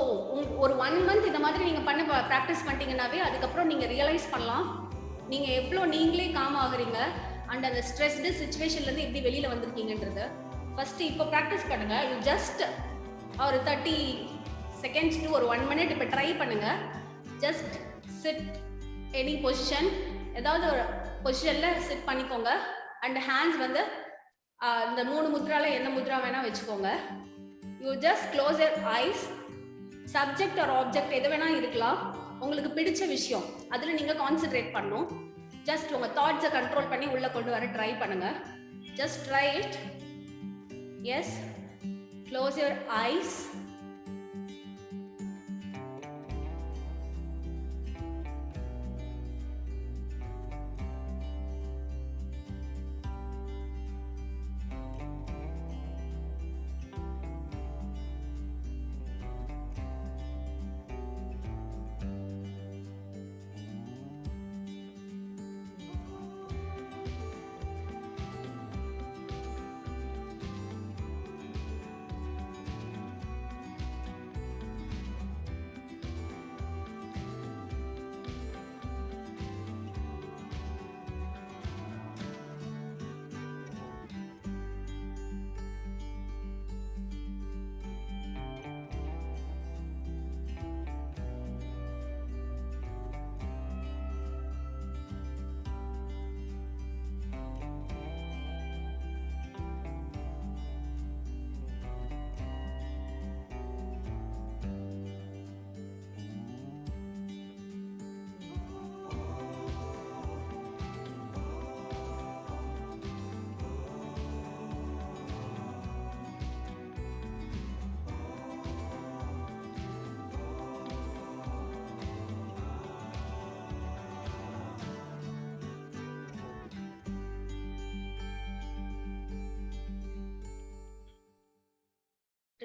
ஒரு 1 month இந்த மாதிரி நீங்கள் ப்ராக்டிஸ் பண்ணிட்டீங்கன்னாவே அதுக்கப்புறம் நீங்கள் ரியலைஸ் பண்ணலாம் நீங்கள் எவ்வளோ நீங்களே காம் ஆகுறீங்க அண்ட் அந்த ஸ்ட்ரெஸ்டு சுச்சுவேஷன்லேருந்து எப்படி வெளியில் வந்திருக்கீங்கன்றது. ஃபஸ்ட்டு இப்போ ப்ராக்டிஸ் பண்ணுங்கள். யூ ஜஸ்ட் ஒரு 30 seconds to ஒரு 1 minute இப்போ ட்ரை பண்ணுங்கள். ஜஸ்ட் சிட் எனி பொசிஷன், ஏதாவது ஒரு பொசிஷனில் சிட் பண்ணிக்கோங்க. அண்ட் ஹேண்ட்ஸ் வந்து இந்த 3 முத்ரால என்ன முத்ரா வேணால் வச்சுக்கோங்க. You just close your eyes. Subject or object எது வேணா இருக்கலாம். உங்களுக்கு பிடிச்ச விஷயம் அதில் நீங்கள் கான்சென்ட்ரேட் பண்ணணும். ஜஸ்ட் உங்கள் தாட்ஸை கண்ட்ரோல் பண்ணி உள்ளே கொண்டு வர ட்ரை பண்ணுங்க. Just try it. Yes, close your eyes.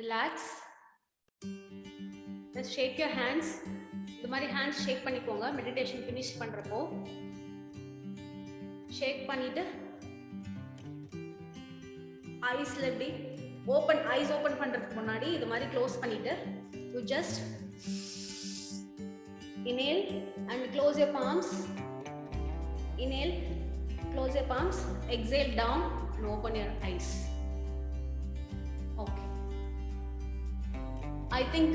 Relax. Just shake your hands. இந்த மாதிரி ஹேண்ட்ஸ் ஷேக் பண்ணிக்கோங்க மெடிடேஷன் ஃபினிஷ் பண்ணுறப்போ. ஷேக் பண்ணிட்டு ஐஸ்ல எப்படி ஐஸ் ஓப்பன் பண்ணுறதுக்கு முன்னாடி இது மாதிரி க்ளோஸ் பண்ணிட்டு you just inhale and close your palms. Inhale, close your palms, exhale down and open your eyes. Okay. I think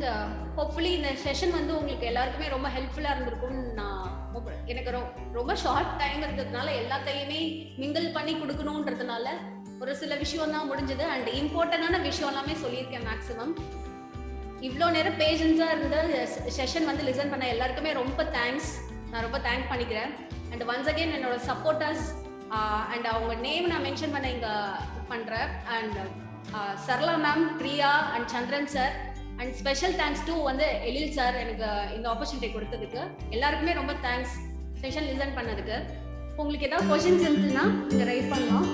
hopefully இந்த செஷன் வந்து உங்களுக்கு எல்லாருக்குமே ரொம்ப ஹெல்ப்ஃபுல்லாக இருந்திருக்கும்னு எனக்கு ரொம்ப ஷார்ட் டைம் இருக்கிறதுனால எல்லாத்தையுமே மிங்கிள் பண்ணி கொடுக்கணுன்றதுனால ஒரு சில விஷயம் தான் முடிஞ்சது. அண்ட் இம்பார்ட்டண்டான விஷயம் எல்லாமே சொல்லியிருக்கேன் மேக்ஸிமம். இவ்வளோ நேரம் பேஷன்ஸாக இருந்த செஷன் வந்து லிசன் பண்ண எல்லாருக்குமே ரொம்ப தேங்க்ஸ். நான் ரொம்ப தேங்க் பண்ணிக்கிறேன். அண்ட் ஒன்ஸ் அகெயின் என்னோட சப்போர்ட்டர்ஸ் அண்ட் அவங்க நேம் நான் மென்ஷன் பண்ண இங்கே பண்ணுறேன். And Sarala ma'am, Priya and Chandran sir and special thanks to வந்து எழில் சார் எனக்கு இந்த ஆப்பர்ச்சுனிட்டி கொடுத்ததுக்கு. எல்லாருக்குமே ரொம்ப தேங்க்ஸ் செஷன் லிசன் பண்ணதுக்கு. உங்களுக்கு ஏதாவது கொஷின்ஸ் இருந்துச்சுன்னா நீங்கள் ரைஸ் பண்ணலாம்.